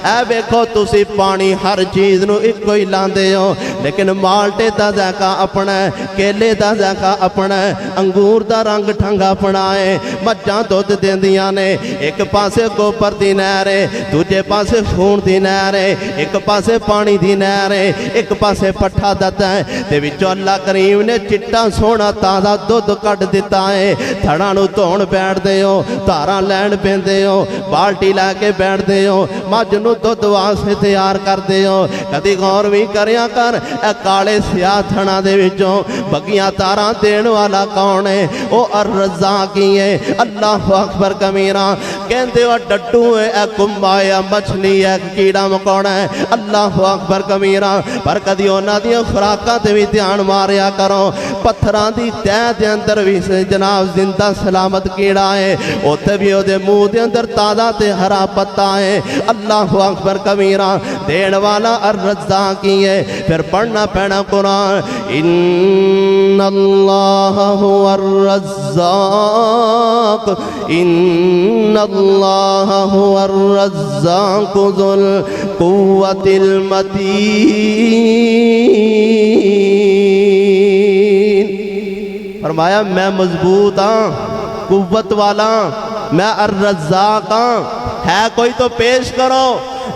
ऐ वेखो तुसी पानी हर चीज़ नूं इक्को ही लांदे हो लेकिन माल्टे का जायका अपना है केले का जायका अपना है अंगूर का रंग ठंगा अपना है मज्जां दुध देंदियां ने एक पासे गोबर की नहर है दूजे पासे खून की नहर है एक पासे पानी की नहर है एक पासे पट्ठा दता है ते विचों अल्लाह करीम ने चिट्टा सोहना ताज़ा दुध कढ़ दिता है थड़ां नूं धोण बैठदे हो धारां लैण पैंदे हो बाल्टी लैके बैठते हो मझ नूं दुध वास्ते तैयार करते हो कदी गौर भी करिया कर ए काले सियाह थणा दे विचों बगियां तारां देण वाला कौन है वो अर रज़्ज़ाक़ ही है अल्लाह अकबर कबीरा कहंदे हो डड्डू है ए कुंभा है मछली है कीड़ा मकोड़ा है अल्लाह अकबर कबीरा पर कदी उन्हां दीयां खुराकां ते भी ध्यान मारिया करो पत्थरां दी तह दे अंदर भी जनाब जिंदा सलामत कीड़ा है उत्थे भी उहदे मूँह दे अंदर ताज़ा ते हरा पत्ता है अल्लाह अकबर कबीरा देने वाला अर रज़्ज़ाक़ ही है फिर पढ़ना पैना कुरान इन्नल्लाह हुवर रज़्ज़ाक़ इन्नल्लाह हुवर रज़्ज़ाक़ ज़ुल कुव्वतिल मतीन फरमाया मैं मजबूत हाँ कुव्वत वाला मैं अर रज़्ज़ाक़ हाँ है कोई तो पेश करो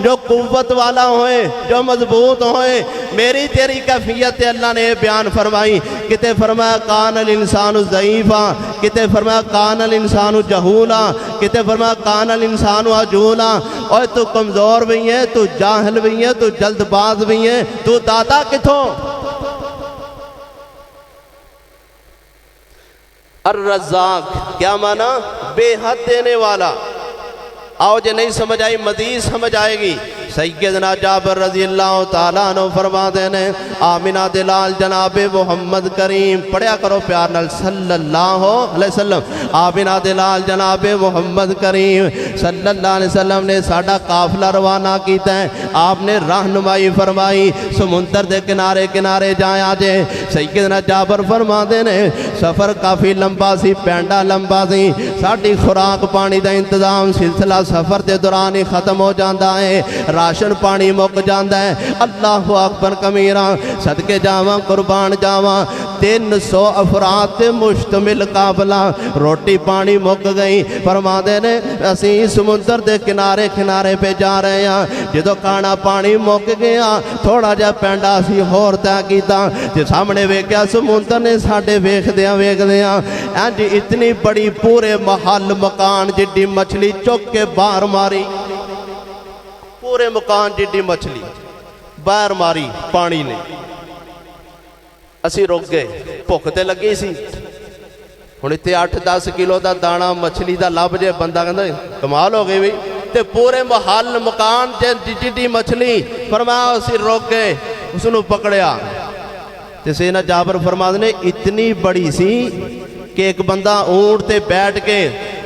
जो कुव्वत वाला होए, जो मजबूत होए। मेरी तेरी कैफियत अल्लाह ने बयान फरमाई। किते फरमाया कान अल इंसानु ज़ईफ़ा, किते फरमाया कान अल इंसानु जहूला, किते फरमाया कान अल इंसानु अजूला। और तू कमज़ोर भी है, तू जाहिल भी है, तू जल्दबाज भी है, तू दाता किथों? अर रज़्ज़ाक़ क्या माना? बेहद देने वाला। आओ जे नहीं समझ आई मज़ीद समझ आएगी। सैयदना जाबिर रज़ी अल्लाह ताला अन्हु फरमाते हैं आमिना दिलाल जनाबे मोहम्मद करीम, पढ़िया करो प्यार नाल सल्लल्लाहु अलैहि वसल्लम। आमिना दिलाल जनाबे मोहम्मद करीम सल्लल्लाहु अलैहि वसल्लम ने साडा काफिला रवाना किया है। आपने रहनुमाई फरमाई, समुंदर के किनारे किनारे जाया जे। सैयदना जाबिर फरमाते ने सफ़र काफ़ी लंबा सी, पैंडा लंबा सी, साडी खुराक पानी का इंतजाम सिलसिला सफ़र के दौरान ही खत्म हो जाता है। राशन पानी मुक जाता है। अल्लाह अकबर कमीरा, सदके जावा कुर्बान जावा। 300 अफराद ते मुश्तमिल काफिला, रोटी पानी मुक गई। फरमाते ने असी समुंदर के किनारे किनारे पे जा रहे हैं। जो खाना पानी मुक गया, थोड़ा जा पैंडा असी होर तय किया। जो सामने वेख्या समुंदर ने साडे वेखदिया वेखदिया इंज इतनी बड़ी पूरे महल मकान जिड्डी मछली चुक के बाहर मारी। पूरे मकान जिड्डी मछली बाहर मारी पानी ने। असी रुक गए, भुख ते लगी सी। हुण इत्थे 8-10 किलो का दाना मछली का लभ जे बंदा कहंदा कमाल हो गई बई। ते पूरे महल मकान जिड्डी मछली। फरमाया असी रुक गए, उसनू पकड़िया। ते सैयदना जाबिर फरमाते ने इतनी बड़ी सी कि एक बंदा ऊंट ते बैठ के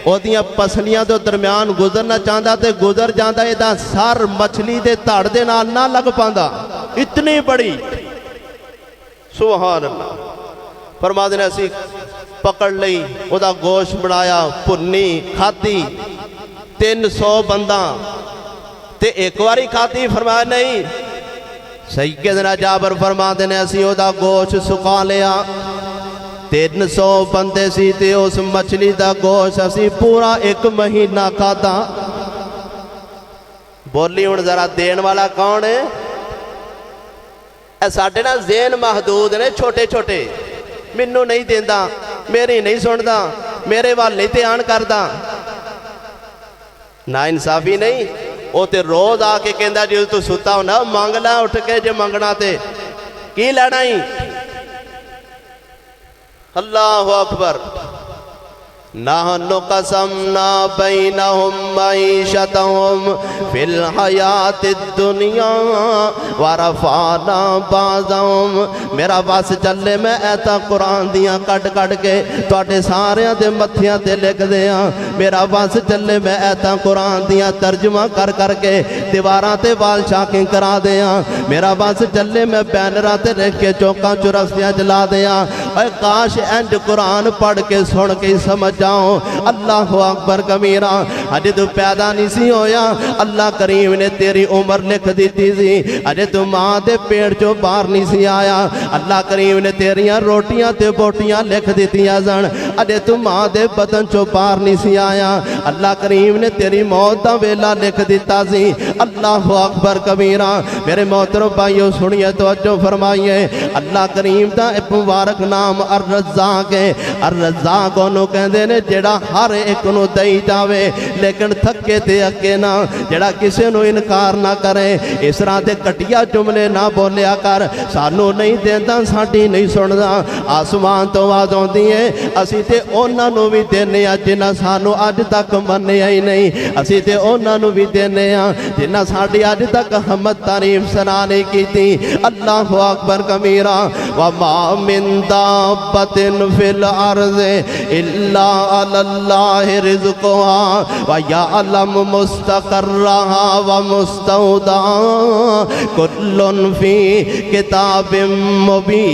ओदियां पसलियां दे दरम्यान गुजरना चाहता तो गुजर जाता। इहदा सर मछली दे धड़ दे नाल ना लग पांदा, इतनी बड़ी। सुभान अल्लाह। फरमाते ने असी पकड़ लई, ओदा गोश्त बनाया, भुन्नी खाधी। 300 बंदा ते एक बारी खाधी? फरमाया नहीं। सैयदना जाबिर फरमाते ने असी ओदा गोश्त सुका लिया। 300 बंदे सी ते उस मछली का गोश्त असी पूरा 1 महीना खाधा। बोली हुण जरा देन वाला कौन है? साडे ना ज़हन महदूद ने, छोटे छोटे। मैनू नहीं देंदा, मेरी नहीं सुनदा, मेरे वाल नहीं ध्यान करदा। ना इंसाफी नहीं। वो तो रोज आके कहता जो तू सुता होना मंग लै उठ के, जे मंगना ते की लैना ही। अल्लाहु अकबर। नहनु कसमना बैनहुम मईशतहुम फिल हयातिद दुनिया व रफाना बाज़हुम। मेरा बस चले मैं ऐता कुरान दियां कट कट के तुहाडे सारियां दे मत्थियां ते लिख दियां। मेरा बस चले मैं ऐता कुरान दियां तर्जुमा कर करके दीवारां ते वाल चाके करा दियां। मेरा बस चले मैं बैनरां ते लिख के चौकां चौरस्तियां जला दियां। और काश इंज कुरान पढ़ के सुन के समझ जाओ। अल्लाह अकबर कमीरा। अजे तू पैदा नहीं सी होया, अल्लाह करीम ने तेरी उम्र लिख दी सी। अजे तू मां दे पेट चो बाहर नहीं सी आया, अल्लाह करीम ने तेरियां रोटियां ते बोटियां लिख दित्तियां सन। अजे तू मां दे बदन चो बाहर नहीं सी आया, अल्लाह करीम ने तेरी मौत दा वेला लिख दिता सी। अल्लाह अकबर कमीरा। मेरे मोहतरम भाइयों सुनिए, तवज्जो फरमाइए। अल्लाह करीम दा मुबारक नाम अर रज़्ज़ाक़ है। अर रज़्ज़ाक़ ओनू कहंदे ने जेड़ा हर एक नू दई जावे लेकिन थके ते अगे ना, जेड़ा किसी नू इनकार ना करे। इस तरह के घटिया जुमले ना बोलिया कर। सानू नहीं देंदा, साडी नहीं सुनदा। आसमान तो आवाज़ आउंदी है, असी ते उन्हां नू भी देने आ जिन्हां सानू अज तक मन्निया ही नहीं। असी ते उन्हां नू भी देने आ जिन्हां साडी अज तक हमद तारीफ सना नहीं कीती। अल्लाहु अकबर कमीरा। व मा मिन दाब्बतिन फिल अर्ज़ इल्ला अल्लाह रिज़्क़ुहा व यअलम मुस्तक़र्रहा व मुस्तौदअहा कुल्लुन फी किताबिम मुबीन।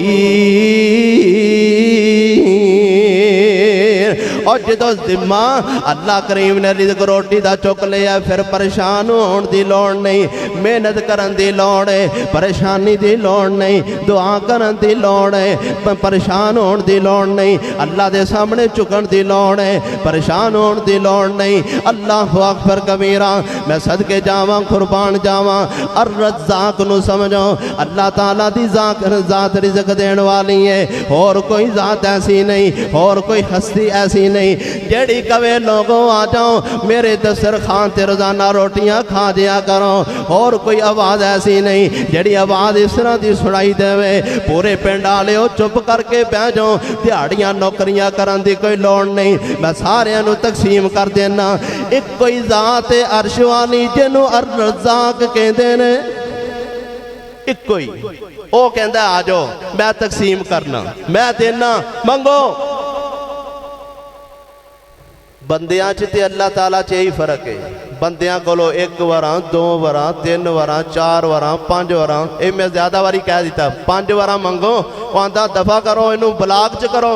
और जो जिम्मा अल्लाह करीम ने रिज़्क रोटी दा चुक लिया फिर परेशान होने की लौड़ नहीं, मेहनत करन दी लौड़ है, परेशानी की लौड़ नहीं, दुआ करन दी लौड़ है, परेशान होने की लौड़ नहीं, अल्लाह के सामने झुकन की लौड़ है, परेशान होने की लौड़ नहीं। अल्लाह अकबर कबीरा। मैं सदके जावां कुर्बान जावां अर रज़्ज़ाक नू समझो अल्लाह ताला दी ज़ात रिज़्क देने वाली है, और कोई ज़ात ऐसी नहीं, और कोई हस्ती ऐसी नहीं जेड़ी कवे लोगों आ जाओ मेरे दस्तरखान ते रोज़ाना रोटियां खा दिया करो। और कोई आवाज़ ऐसी नहीं जेड़ी आवाज़ इस तरह की सुनाई देवे पूरे पिंड वाले चुप करके बह जाओ, दिहाड़ियां नौकरियां करन दी कोई लोड़ नहीं। मैं सारियां नू तकसीम कर देना। एक कोई ज़ात अर्श वाली जिन्हों अर रज़्ज़ाक कहते ने, एक कोई वो कहता आ जाओ मैं तकसीम करना, मैं देना, मंगो। बंदियां च ते अल्लाह ताला च यही फर्क है। बंदियां कोलों एक वारा, दो वारा, तीन वारा, चार वारा, पांच वारा, ये मैं ज्यादा वारी कह दिता, पांच वारा मंगो, वो आंदा दफा करो, इनू ब्लाक च करो,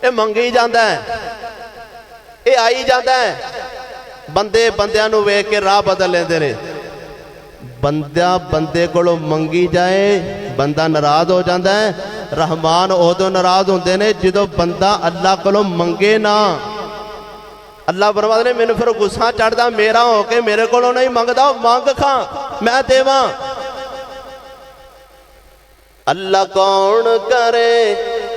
ये मंगी जाता है, ये आई जाता है। बंदे बंदियां नू वेख के राह बदल लेंदे ने। बंदा बंदे कोलों मंगी जाए बंदा नाराज हो जाता है। रहमान उदों नाराज होंदे ने जो बंदा अल्लाह कोलों मंगे ना। अल्लाह फरमाते ने मैनू फिर गुस्सा चढ़दा मेरा हो के मेरे कोलों नहीं मंगदा, मंग खा मैं देवां। अल्लाह कौन करे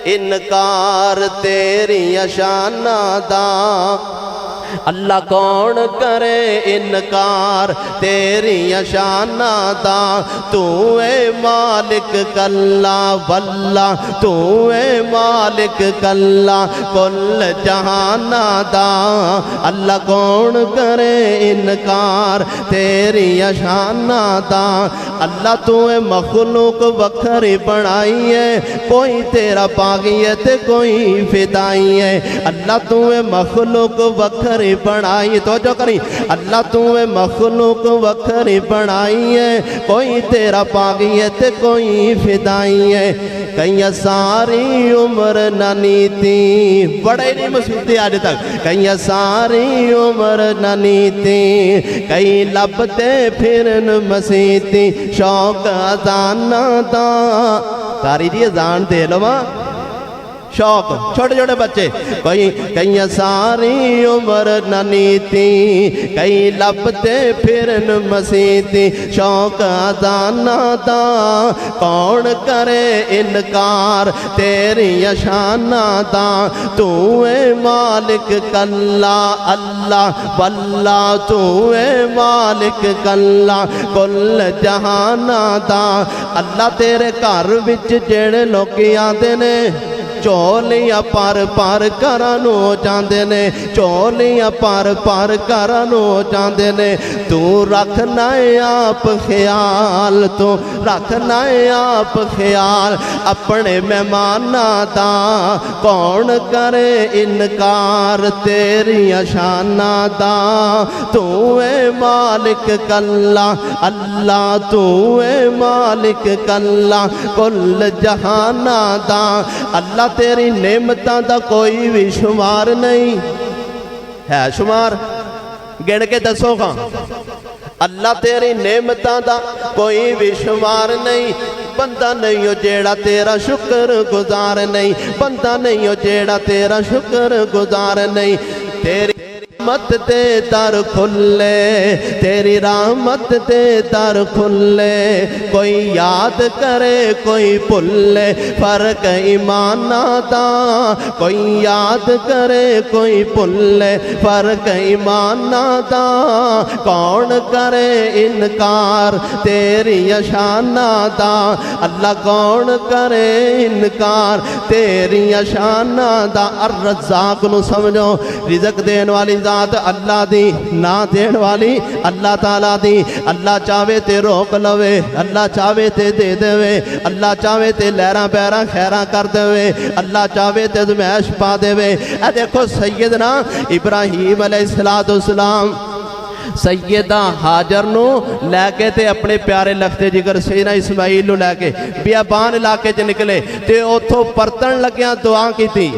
इनकार तेरियां शानां दा, अल्लाह कौन करे इनकार तेरियां शानां दा। तू ए मालिक कल्ला वल्ला, तू ए मालिक कल्ला कुल जहाना दा। अल्लाह कौन करे इनकार तेरियां शानां दा। अल्लाह तू ए मखलूक वखरी बनाई है, कोई तेरा पागी है ते कोई फिदाई है। अल्लाह तू ए मखलूक वखरी बनाई, तो जो करी अल्लाह तू ए मखलूक वखरी बनाई है, कोई तेरा पागी है ते कोई फिदाई है। कई सारी उम्र न नीति, बड़े नहीं मसूदी आज तक, कई सारी उम्र न नीति, कई लभते फिरन मसीती शौक अजाना दा। कारी जी अजान दे लवा शौक, छोटे छोटे बच्चे, कोई कई सारी उम्र न नीति, कई लभते फिरन मसीती शौक अजाना दा। कौन करे इनकार तेरियां शानां दा। तू ए मालिक कल्ला अल्लाह वल्ला, तू ए मालिक कल्ला कुल जहाना दा। अल्लाह तेरे घर विच जेड़े लोग आंदे ने चोलियां पर पर करानू चाहते ने, चोलियां पर पर करानू चाहते ने। तू रखना आप ख्याल, तू रखना आप ख्याल अपने मेहमाना दा। कौन करे इनकार तेरियां शानां दा। तू ए मालिक कल्ला अल्लाह, तू ए मालिक कल्ला कुल जहाना दा। अल्लाह तेरी नेमतां दा कोई भी शुमार नहीं है, शुमार गिन के दसो खां। अल्लाह तेरी नेमतां दा कोई भी शुमार नहीं। बंदा नहीं हो जेड़ा तेरा शुक्र गुजार नहीं, बंदा नहीं हो जेड़ा तेरा शुक्र गुजार नहीं। तेरी रहमत दे दर खुले, तेरी रहमत दे दर खुले, कोई याद करे कोई भुले फर्क ईमाना दा। कोई याद करे कोई भुले फर्क ईमाना दा। कौन करे इनकार तेरियां शानां दा। अल्लाह कौन करे इनकार तेरियां शानां दा। अर रज़्ज़ाक नू समझो, रिज़्क देने वाली अल्लाह दी, ना देने वाली अल्लाह ताला दी। अल्लाह चाहे ते रोक लवे, अल्लाह चाहे ते दे देवे, अल्लाह चाहे ते लहरा पैरा खैरा कर देवे, अल्लाह चाहे ते ज़मैश पा देवे। ए देखो सैयदना इब्राहीम अलैहिस्सलाम सैयदा हाजर नू लैके ते अपने प्यारे लखते जिगर सैयदना इस्माइल नू लैके बियाबान इलाके च निकले ते उथों परतन लग्या दुआ की।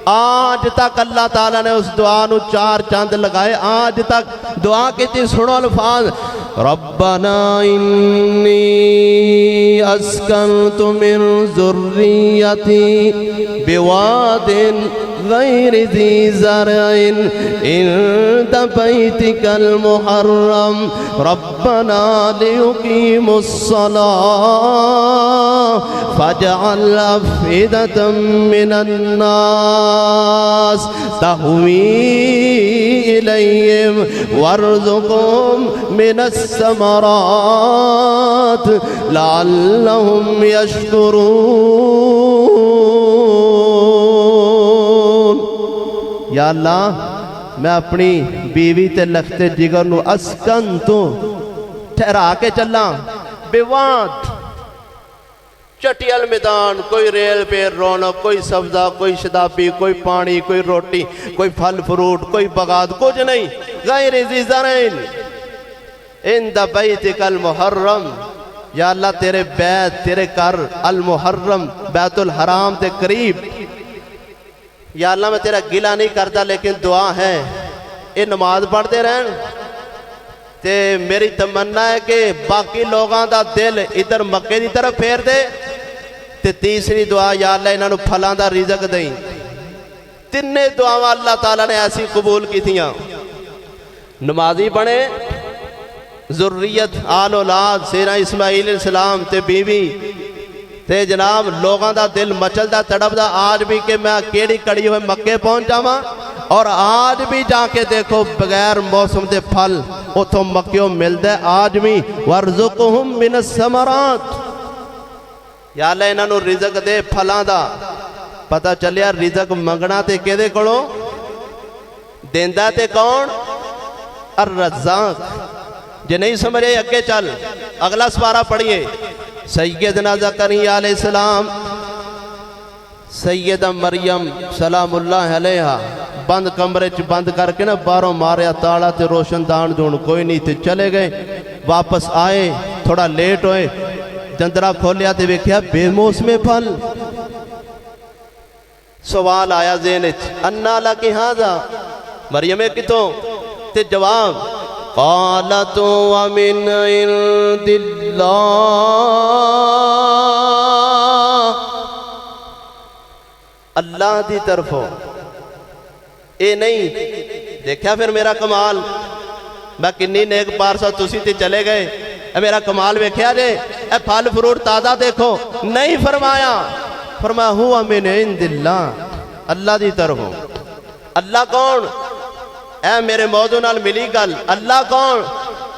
आज तक अल्लाह ताला ने उस दुआ नू 4 चंद लगाए। आज तक दुआ की सुनो अल्फाज रब्बना इन्नी अस्कन्तु मिन ज़ुर्रियती बिवादिन गैरि ज़ी ज़रइन इंद बैतिकल मुहर्रम रब्बना लियुकीमुस्सलाह फजअल अफ़इदतम मिनन्नास तहवी इलैहिम वरज़ुक़हुम मिनस्समरात लअल्लहुम यशकुरून। या अल्लाह मैं अपनी बीवी ते लखते जिगर नू अस्कन तू ठहरा के चला बेवाद चटियल मैदान, कोई रेल पे रौनक, कोई सब्जा, कोई शदाबी, कोई पानी, कोई रोटी, कोई फल फ्रूट, कोई बगाद, कुछ नहीं। गैर ज़ी ज़रइन इंद बैतिकल मुहर्रम। या अल्लाह तेरे बैत तेरे कर अल मुहर्रम बैतुल हराम के करीब। या अल्लाह मैं तेरा गिला नहीं करता, लेकिन दुआ है ये नमाज पढ़ते रहन ते मेरी तमन्ना है कि बाकी लोगों का दिल इधर मक्के की तरफ फेर दे। ते तीसरी दुआ या अल्लाह इन्हों फलों का रिजक दई। तिन्ने दुआवां अल्लाह ताला ने ऐसी कबूल की थियां। नमाजी बने, ज़ुर्रियत आल औलाद सेना इस्माइल इस्लाम ते बीवी ते जनाब लोगों का दिल मचलदा तड़पदा आज भी कि मैं केड़ी कड़ी हुए मक्के पहुंच जावां। और आज भी जाके देखो बगैर मौसम के फल उतों मक्यों मिलता आज भी। वरज़ुक़हुम मिनस्समरात। या अल्लाह इन्हों रिजक दे फलों का। पता चलिया रिजक मंगना ते किहदे कोलों, देंदा ते कौन? अर रज़्ज़ाक़। जे नहीं समझे अगे चल अगला सवारा पढ़िए। सैयदना ज़करिया अलैहिस्सलाम, सैयदा मरियम सलामुल्लाह अलैहा बंद कमरे च बंद करके ना बाहरों मारिया ताला ते रोशनदान जोन कोई नहीं थे चले गए। वापस आए थोड़ा लेट होए, जंदरा खोलिया ते वेख्या बेमौसमे फल। सवाल आया ज़हन च अन्ना लकी हाज़ा, मरियमे कितों? ते जवाब क़ालत व मिन इंदिल्लाह, अल्लाह दी तरफों। ये नहीं देखा फिर मेरा कमाल, मैं किन्नी नेक पारसा तुसी ते चले गए, मेरा कमाल वेख्या जे ए फल फ्रूट ताज़ा देखो। नहीं फरमाया, फरमाया हुआ मिन इंदिल्लाह, अल्लाह दी तरफों। अल्लाह कौन? ऐ मेरे मौजू नाल मिली गल। अल्लाह कौन?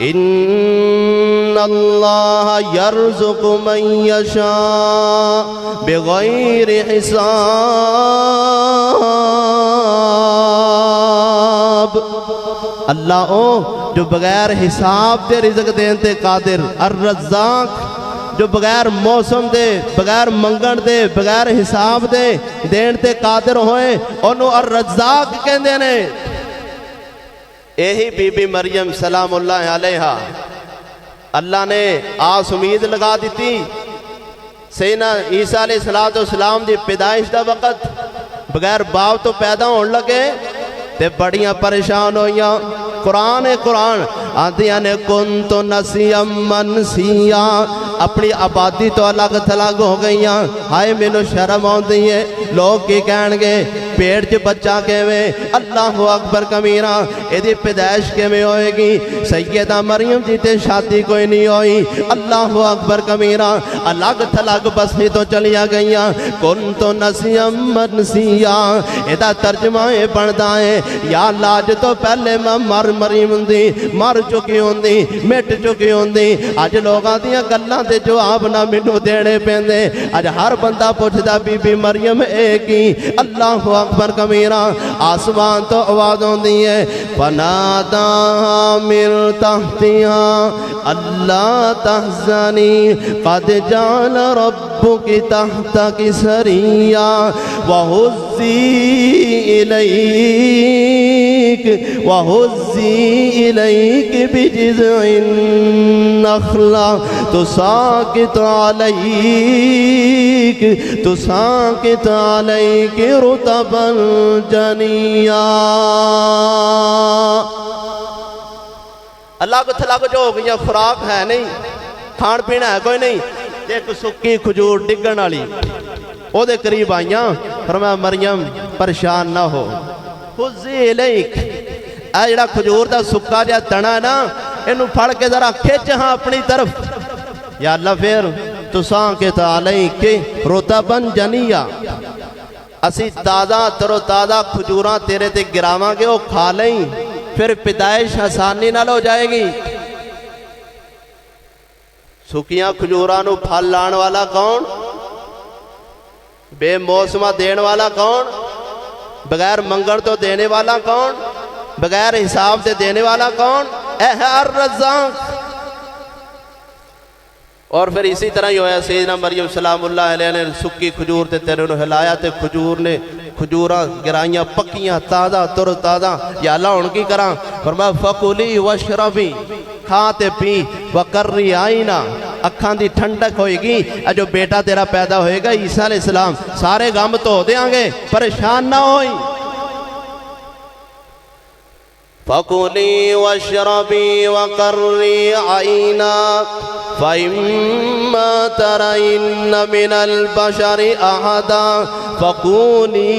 इन्नल्लाह यर्ज़ुक़ु मन यशा बिग़ैरि हिसाब। अल्लाह ओ जो बगैर हिसाब के रिज़्क़ देन ते कादिर। अर रज़्ज़ाक़ जो बगैर मौसम दे, बगैर मंगण दे, बगैर हिसाब दे देन ते कादिर होए ओनू अर रज़्ज़ाक़ कहंदे ने। यही बीबी मरियम सलामुल्लाह अलैहा अल्लाह ने आस उम्मीद लगा दी थी। सैयदना ईसा अलैहिस्सलाम दी पैदाइश का वक़्त बगैर बाप तो पैदा होने लगे ते बड़ियां परेशान होइयां। कुरान है कुरान आदिया ने कुन तो नसियम मनसिया, अपनी आबादी तो अलग थलग हो गई। हाय मैनू शर्म आती है, लोग की कहणगे पेट च बच्चा किवें? अल्लाह अकबर कमीना, यदि पैदाइश किवें होएगी? सैयदा मरियम जी ते शादी कोई नहीं हुई। अल्लाह अकबर कमीना, अलग थलग बस्ती तो चलिया गई। कुन तो नसियम मनसिया, एदा तर्जमा ये बनता है या लाज तो पहले मैं मरियम दी मर चुकी होंदी, मिट चुकी होंदी। अज लोगों दी गल्लां दे जवाब ना मैनू देने पैंदे। अज हर बंदा पुछदा बीबी मरियम ए की? अल्लाह अकबर कमीरा, आसमान तो आवाज आती है फनादा मिन तहतिहा अल्लाह तहज़नी क़द जाल रब्बुकी तहतकी सरिया वहुज़्ज़ी इलैहि वहुज़्ज़ी इलैकि बिजिज़इन नख़ला तुसाक़ित अलैकि रुतबन जनिया। अलग थलग जो हो गई, खुराक है नहीं, खाण पीना है कोई नहीं, एक सुक्की खजूर डिगण वाली ओदे करीब आईया। फरमाया मरियम परेशान ना हो, हुज़्ज़ी इलैक, आ जिहड़ा खजूर दा सुक्का जिहा तना ना, इनू फड़ के जरा खिच हाँ अपनी तरफ। या अल्लाह फिर तुसाक़ित अलैकि रुतबन जनिया, असी ताज़ा तरो ताज़ा खजूरां तेरे ते गिरावांगे, वो खा लई, फिर पैदाइश आसानी नाल हो जाएगी। सुकियां खजूरां नू फल लाण वाला कौन? बेमौसमा देने वाला कौन? बगैर मंगण तो देने वाला कौन? बगैर हिसाब से देने वाला कौन? ऐ है अर-रज़्ज़ाक़। और फिर इसी तरह ही होया, सैयदना मरियम सलामुल्लाह अलैहा ने सुक्की खजूर ते तेरे नू हिलाया ते खजूर ने खजूरां गिराइयां पक्कियां ताज़ा तुर ताज़ा। या अल्लाह हुण की करा? फरमाया फकुली वशरबी, खा ते पी, वकर्री आईना, अखां दी ठंडक होएगी। जो बेटा तेरा पैदा होएगा ईसा अलैहिस्सलाम, सारे गम धो देंगे, परेशान ना होई। फकुली वशरबी वकर्री आईना फ़इम्मा तरयिन्न मिनल बशरि अहदा फ़क़ूली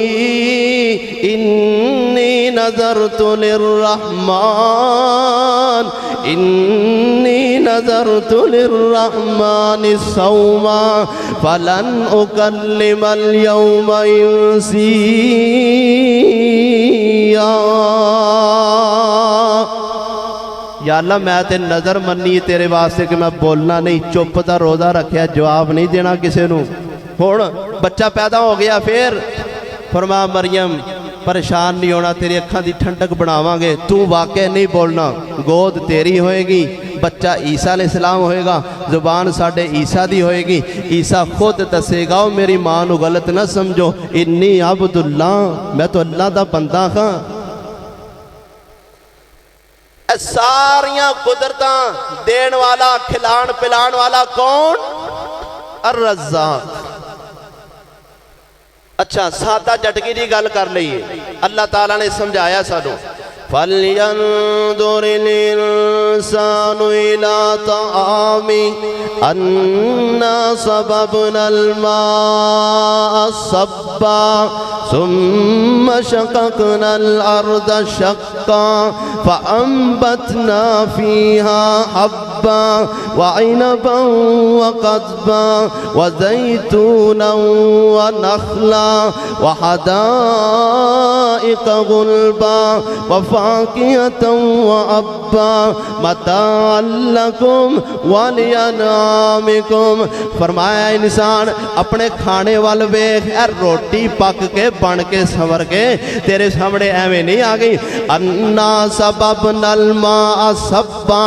इन्नी नज़रतु लिर्रहमानि सौमा फ़लन उकल्लिमल यौमा इंसिया। या अल्लाह मैं ते नज़र मन्नी तेरे वास्ते कि मैं बोलना नहीं, चुप दा रोज़ा रखिया, जवाब नहीं देना किसी नू। हुण बच्चा पैदा हो गया, फिर फरमाया मरियम परेशान नहीं होना, तेरी अखां दी ठंडक बनावांगे, तू वाकई नहीं बोलना, गोद तेरी होएगी, बच्चा ईसा अलैहिस्सलाम होएगा, जुबान साडे ईसा दी होएगी। ईसा खुद दसेगा, मेरी मां नू गलत ना समझो, इन्नी अब्दुल्लाह, मैं तो अल्लाह दा बंदा हां। सारियां कुदरतां देण वाला, खिलाण पिलाण वाला कौन? अर-रज़्ज़ाक़। अच्छा सादा झटकी जी गल कर लईए, अल्लाह ताला ने समझाया सानू, फलयंजुरिल इंसानु इला तामी अन्ना सबबनल माअ सब्बा सुम्मा शक़क़नल अर्द शक़्क़ा फ़अंबतना फ़ीहा हब्बा व इनबन व क़ज़्बा व ज़ैतूनन व नख़ला व हदाइक़ गुल्बा व फ़ाकिहतन व अब्बा मताअन लकुम व लिअनआमिकुम। फरमाया इंसान अपने खाने वाल वेख, रोटी पक के बन के संवर के तेरे सामने एवं नहीं आ गई। अन्ना सबबनल माअ सब्बा,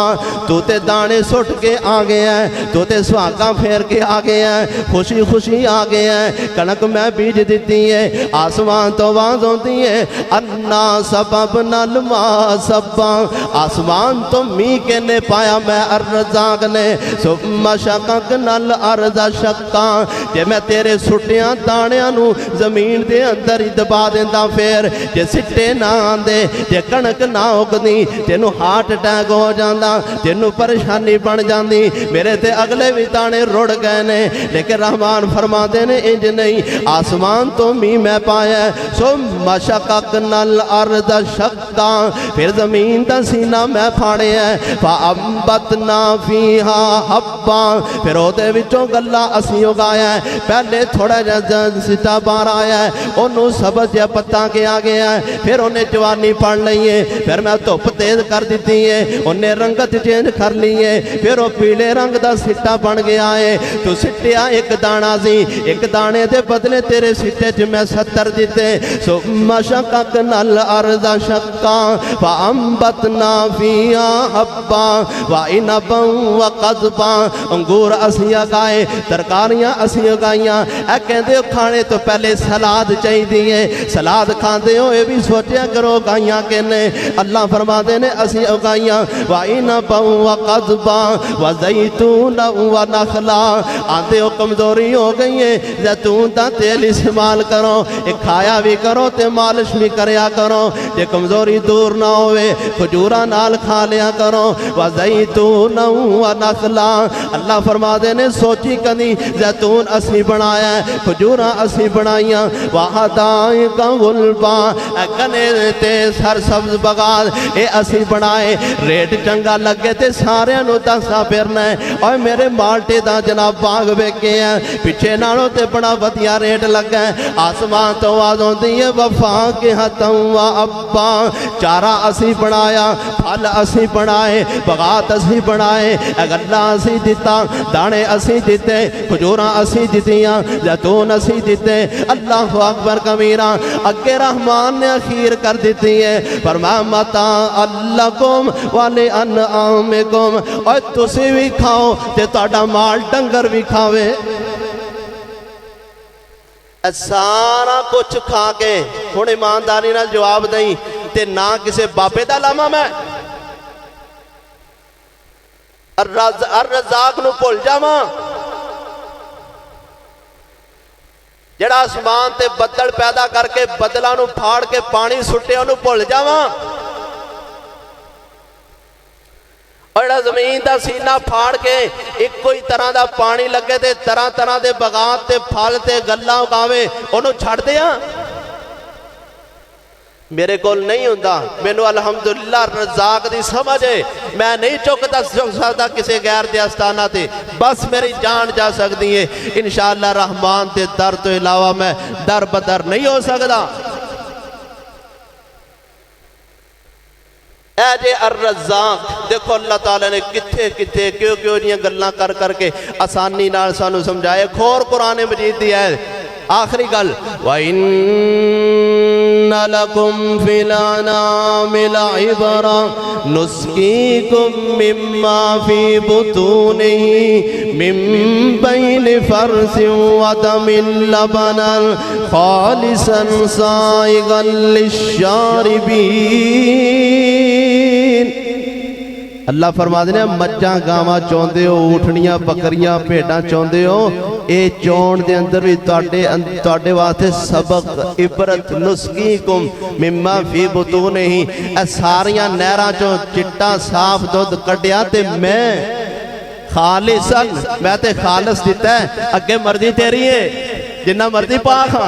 तू ते दाने सुट के आ गया है, तू ते सुहागा फेर के आ गया है, खुशी खुशी आ गया है, कनक मैं बीज दी है, आसमान तो आवाज होती है। अन्ना सबबनल माअ सब्बा, आसमान तो मी के ने पाया मैं अर-रज़्ज़ाक़ ने। सुम्मा शक़क़नल अर्ज़ शक़्क़ा, जे मैं तेरे सुटिया दाणियां नू जमीन दे अंदर ही दबा देंदा, फिर जे सिट्टे ना आंदे, जे कणक ना उगदी, तेनू हार्ट अटैक हो जांदा, तेनू परेशानी बन जांदी। मेरे ते अगले भी दाने रुड़ गए ने, लेकिन रहमान फरमाते ने इंज नहीं, आसमान तो मी मैं पाया। सुम्मा शक़क़नल अर्ज़ शक़्क़ा, फिर जमीन दा सीना मैं फाड़िया, फ़अंबतना फ़ीहा हब्बा, फिर ओदे विचों गल्ला असीं उगाया। पहले थोड़ा जिहा सिटा बाहर आया, ओनू सबज जिहा पत्ता के आ गया, फिर उन्हें जवानी पड़ ली है, फिर मैं धुप तेज कर दी है, उन्हें रंगत चेंज कर ली है, फिर वो पीले रंग का सिट्टा बन गया है। तू सिट्टिया एक दाना सी, एक दाने के बदले तेरे सिट्टे च मैं 70 दिते। सुम्मा शक़क़नल अर्ज़ शक़्क़ा, अरदा फअंबतना फिहा हब्बा व इनबा व कज़बा। अंगूर असीं उगाए, तरकारियां असीं उगाइयां। ए कहंदे खाने तो पहले सलाद चाहिए, सलाद खाते हो ये भी सोचा करो उगाइयां किने। अल्लाह फरमाते ने असीं उगाइयां व इनबा व कज़बा व ज़ैतून व नखला। आते हो कमजोरी हो गई है, जैतून का तेल इस्तेमाल करो, ये खाया भी करो ते मालिश भी करया करो, जे कमजोरी दूर ना होवे खजूरा नाल खा लिया करो। व ज़ैतून व नखला। अल्लाह फरमाते ने सोची कदी जैतून असी बनाया, खजूरा असी बनाइया। वह दाई का गुलबा गने ते सरसब्ज बगाल ये असी बनाए। रेट चंगा लगे ते सारियां नूं दसदा फिरना है और मेरे माल्टे दा जनाब बाग वेखे है, पिछे नालों ते बड़ा वधिया रेट लगा है। आसमान तो आवाज आउंदी है वफा के हतम व अब्बा। चारा असी बनाया, फल असी बनाए, बगात असी बनाए, गल्ला असी दिता, दाने असी दिते, खजूरा असी दितियां, जैतून असी दिते। अल्लाह अकबर कबीरा। अगे रहमान ने अखीर कर दी है, फरमाया मता अल्लकुम वाले अनआमिकुम। और तुसी भी खाओ ते तुहाडा माल डंगर भी खावे। सारा कुछ खा के हुण ईमानदारी नाल जवाब दई ते ना किसी बाबे दा लामा मैं रज़ाक नूं भुल जावां, जिहड़ा आसमान ते बदल पैदा करके बदलों नूं फाड़ के पानी सुट्टे उहनूं भुल जावां, और जमीन का सीना फाड़ के एक ही तरह का पानी लगे ते तरह तरह के बगात ते फल ते गल्लां उगावे उहनूं छड्ड दियां। मेरे को नहीं हुंदा, मैनू अलहमदुलिल्लाह रज़ाक दी समझ है, मैं नहीं चुक सकता किसी गैर के आस्थाना ते, बस मेरी जान जा सकती है। इंशाअल्लाह रहमान के दर तो इलावा मैं दर बदर नहीं हो सकता। ऐजे अर्रज़ाक देखो अल्लाह ताला ने किथे किथे क्यों क्यों जी गल्लां कर करके आसानी नाल सानू समझाए। खोर कुरान मजीद दी है आखिरी गल व इन्ना लकुम फिल अनामि लइबरा नुस्कीकुम मिम्मा फी बुतूनिही मिन बैनि फरसिन व दमिन लबनन खालिसन साइगन लिश्शारिबीन। अल्लाह फरमाते ने मज्जां गावां चाहुंदे हो, ऊठनियां बकरियां भेडां चाहुंदे हो, ये चौण दे अंदर भी तुहाडे वास्ते सबक इबरत नुस्कीकुम मिम्मा फी बुतूनिही। ए सारियां नहरां चों चिट्टा साफ दुध कढिया ते मैं खालिसन, मैं ते खालिस दिता है, अगे मर्जी तेरी है जिन्ना मर्जी पा खा,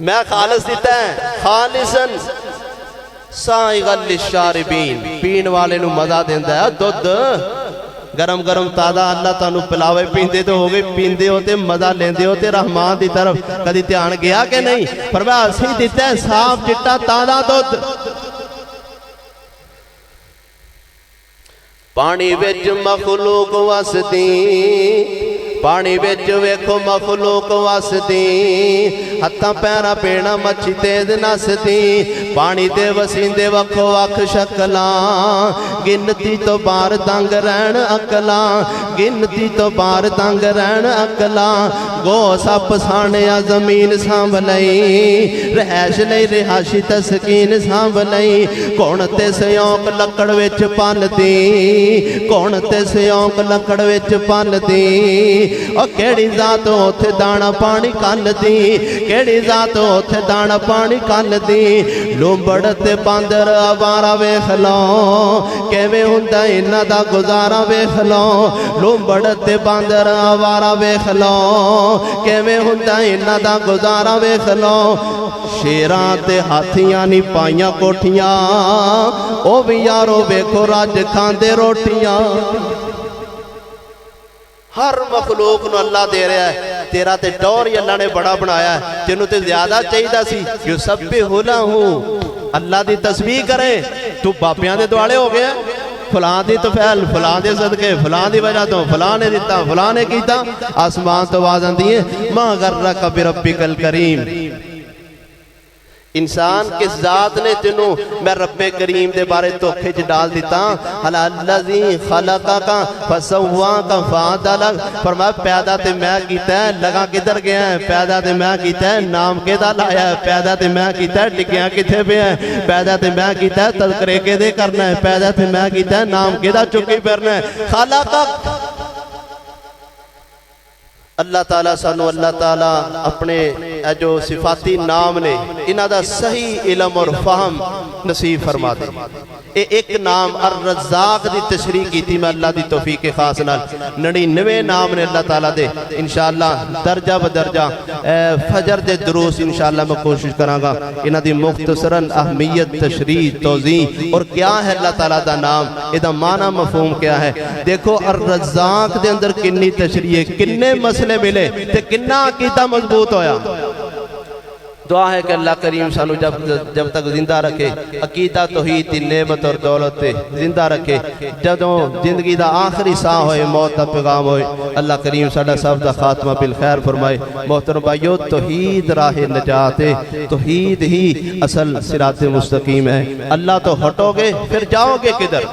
मैं खालिस दिता है। खालिसन साइगल लिशारिबीन, पीण वाले नूं मजा देंदा है। दुध गरम गरम ताज़ा अल्लाह तुहानूं पिलावे, पींदे तो हो गए, पींदे हो ते मजा लेंदे हो ते रहमान की तरफ कदी ध्यान गया कि नहीं? फरमाया असीं दिता है साफ चिट्टा ताज़ा दुध। पानी विच मखलूक वसदी, पानी विच वेखो मखलूक वसदी, हत्थां पैरां पेड़ा मच्छी तेज नसदी, पानी दे वसींदे वखो वख शक्लां, गिनती तो बार तंग रहन अकलां, गिनती तो बार तंग रहन अकलां, गो सप साणिया जमीन सांभ लई, रहैश लई रिहाशी तस्कीन सांभ लई, कौन ते सियोंक लकड़ विच पलदी, कौन ते सियोंक लकड़ विच पलदी, ओ केड़ी जात उथे दाना पानी कलदी, केड़ी जात उथे दाना पानी कलदी, लुंबड़ ते बांदर आवारा वेख लो, किवें हुंदा इन्हां दा गुजारा वेख लो, लुंबड़ ते बांदर आवारा वेख लो, किवें हुंदा इन्हां दा गुजारा वेख लो, शेरां ते हाथियां नी पाइयां कोठियां, ओ भी यारो वेखो रज खांदे रोटियां। हर मखलूक नूं अल्लाह दे रहा है, तेरा ते टौर ही अल्लाह ने बड़ा बनाया है, जिन्हों ते ज्यादा चाहिए सी जो सब भी हुला हूँ अल्लाह की तस्बीह करे, तू बापियां दे दुआले हो गया, फलां दी तफैल फलां दे सदके फलां दी वजह तो फलां ने दिता फलां ने कीता। आसमान तो आवाज आंदी है मा गर्रक बिरब्बिकल करीम, इंसान किस जात ने तेनू मैं रब्बे करीम दे बारे धोखे च डाल दिता। हलालजी खलका का फसवा का फादलक, फरमाया पैदा ते मैं कीता है, लगा किधर गया है, पैदा ते मैं कीता है, नाम केदा लाया है, पैदा ते मैं कीता है, टिकिया किथे पे है, पैदा ते मैं कीता है, तज़किरे केदे करना है, पैदा ते मैं कीता है, नाम केदा चुकी फिरना है। खलका अल्लाह ताला सानू अल्लाह ताला अपने जो सिफाती नाम ने इन्हां दा सही इलम और फहम नसीब फरमा दे। ये एक नाम अर रज़्ज़ाक़ दी तशरीह कीती मैं अल्लाह दी तौफीक के खास नाल 99 नाम ने अल्लाह ताला दे। इंशाअल्लाह दर्जा ब दर्जा फजर दे दुरूस इंशाअल्लाह मैं कोशिश करांगा इन्हां दी मुख्तसरन अहमियत तशरीह तौज़ीह और क्या है अल्लाह ताला दा नाम, इहदा माना मफहूम क्या है। देखो अर रज़्ज़ाक़ दे अंदर किन्नी तशरीह है, किन्ने मसले मिले ते किन्ना अकीदा मजबूत होया। दुआ है कि अल्लाह करीम सानू जब तक जिंदा रखे अकीदा तौहीद दी नेमत और दौलत ते जिंदा रखे। जदों जिंदगी दा आखिरी साह होए, मौत दा पैगाम होए, अल्लाह करीम साडा सब दा खात्मा बिल खैर फरमाए। मोहतरम भाइयों, तौहीद राह नजात है, तौहीद ही असल सिरात मुस्तकीम है। अल्लाह तो हटोगे फिर जाओगे किधर,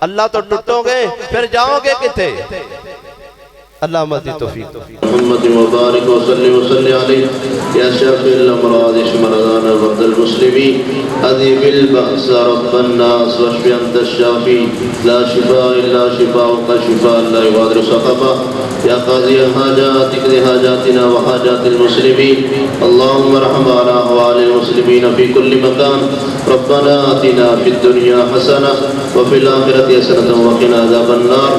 अल्लाह तो टूटोगे फिर जाओगे किथे। अल्लाह मज़ीद तौफीक मोहम्मद मुबारक वसल्लि अलैहि या शाफिल अमराद मरदाना वरदल मुस्लिमीन अज़ीबिल बअसा रब्बन नास वशफि अंत शाफी ला शिफा इल्ला शिफाउका शिफा ला युगादिरु सक़मा या क़ाज़ी हाजात इक़्ज़ि हाजातिना व हाजातिल मुस्लिमीन अल्लाहुम्मा रहम अला अहवालिल मुस्लिमीन फ़ी कुल्लि मकान रब्बना आतिना फ़िद दुनिया हसना व फ़िल आखिरति हसनतन व क़िना अज़ाबन नार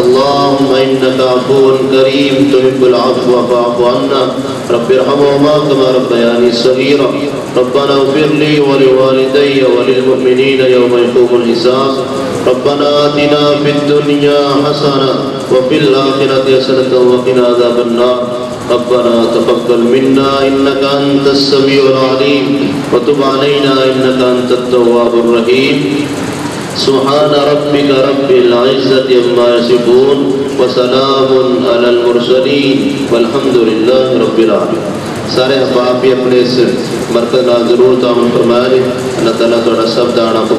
अल्लाहुम्मा इन्नका अफ़ुव्वुन करीम तुहिब्बुल अफ़्व फ़अफ़ु अन्ना रब्बिरहमहुमा कमा रब्बयानी सग़ीरा रब्बना इग़फ़िर ली व लिवालिदैया व लिलमुअमिनीना यौमा यक़ूमुल हिसाब रब्बना आतिना फ़िद दुनिया हसना व फ़िल आखिरति हसनतन व क़िना अज़ाबन नार रब्बना तक़ब्बल मिन्ना इन्नका अंतस समीउल अलीम व तुब अलैना इन्नका अंतत तव्वाबुर रहीम। सुब्हान रब्बिका रब्बिल इज़्ज़ति अम्मा यसिफून व सलामुन अलल मुरसलीन वल्हम्दुलिल्लाहि रब्बिल आलमीन। सारे अहबाब भी अपने इस मरकज़ नाल ज़रूर ताउन फरमाए। अल्लाह ताला तुहाडा सब दाना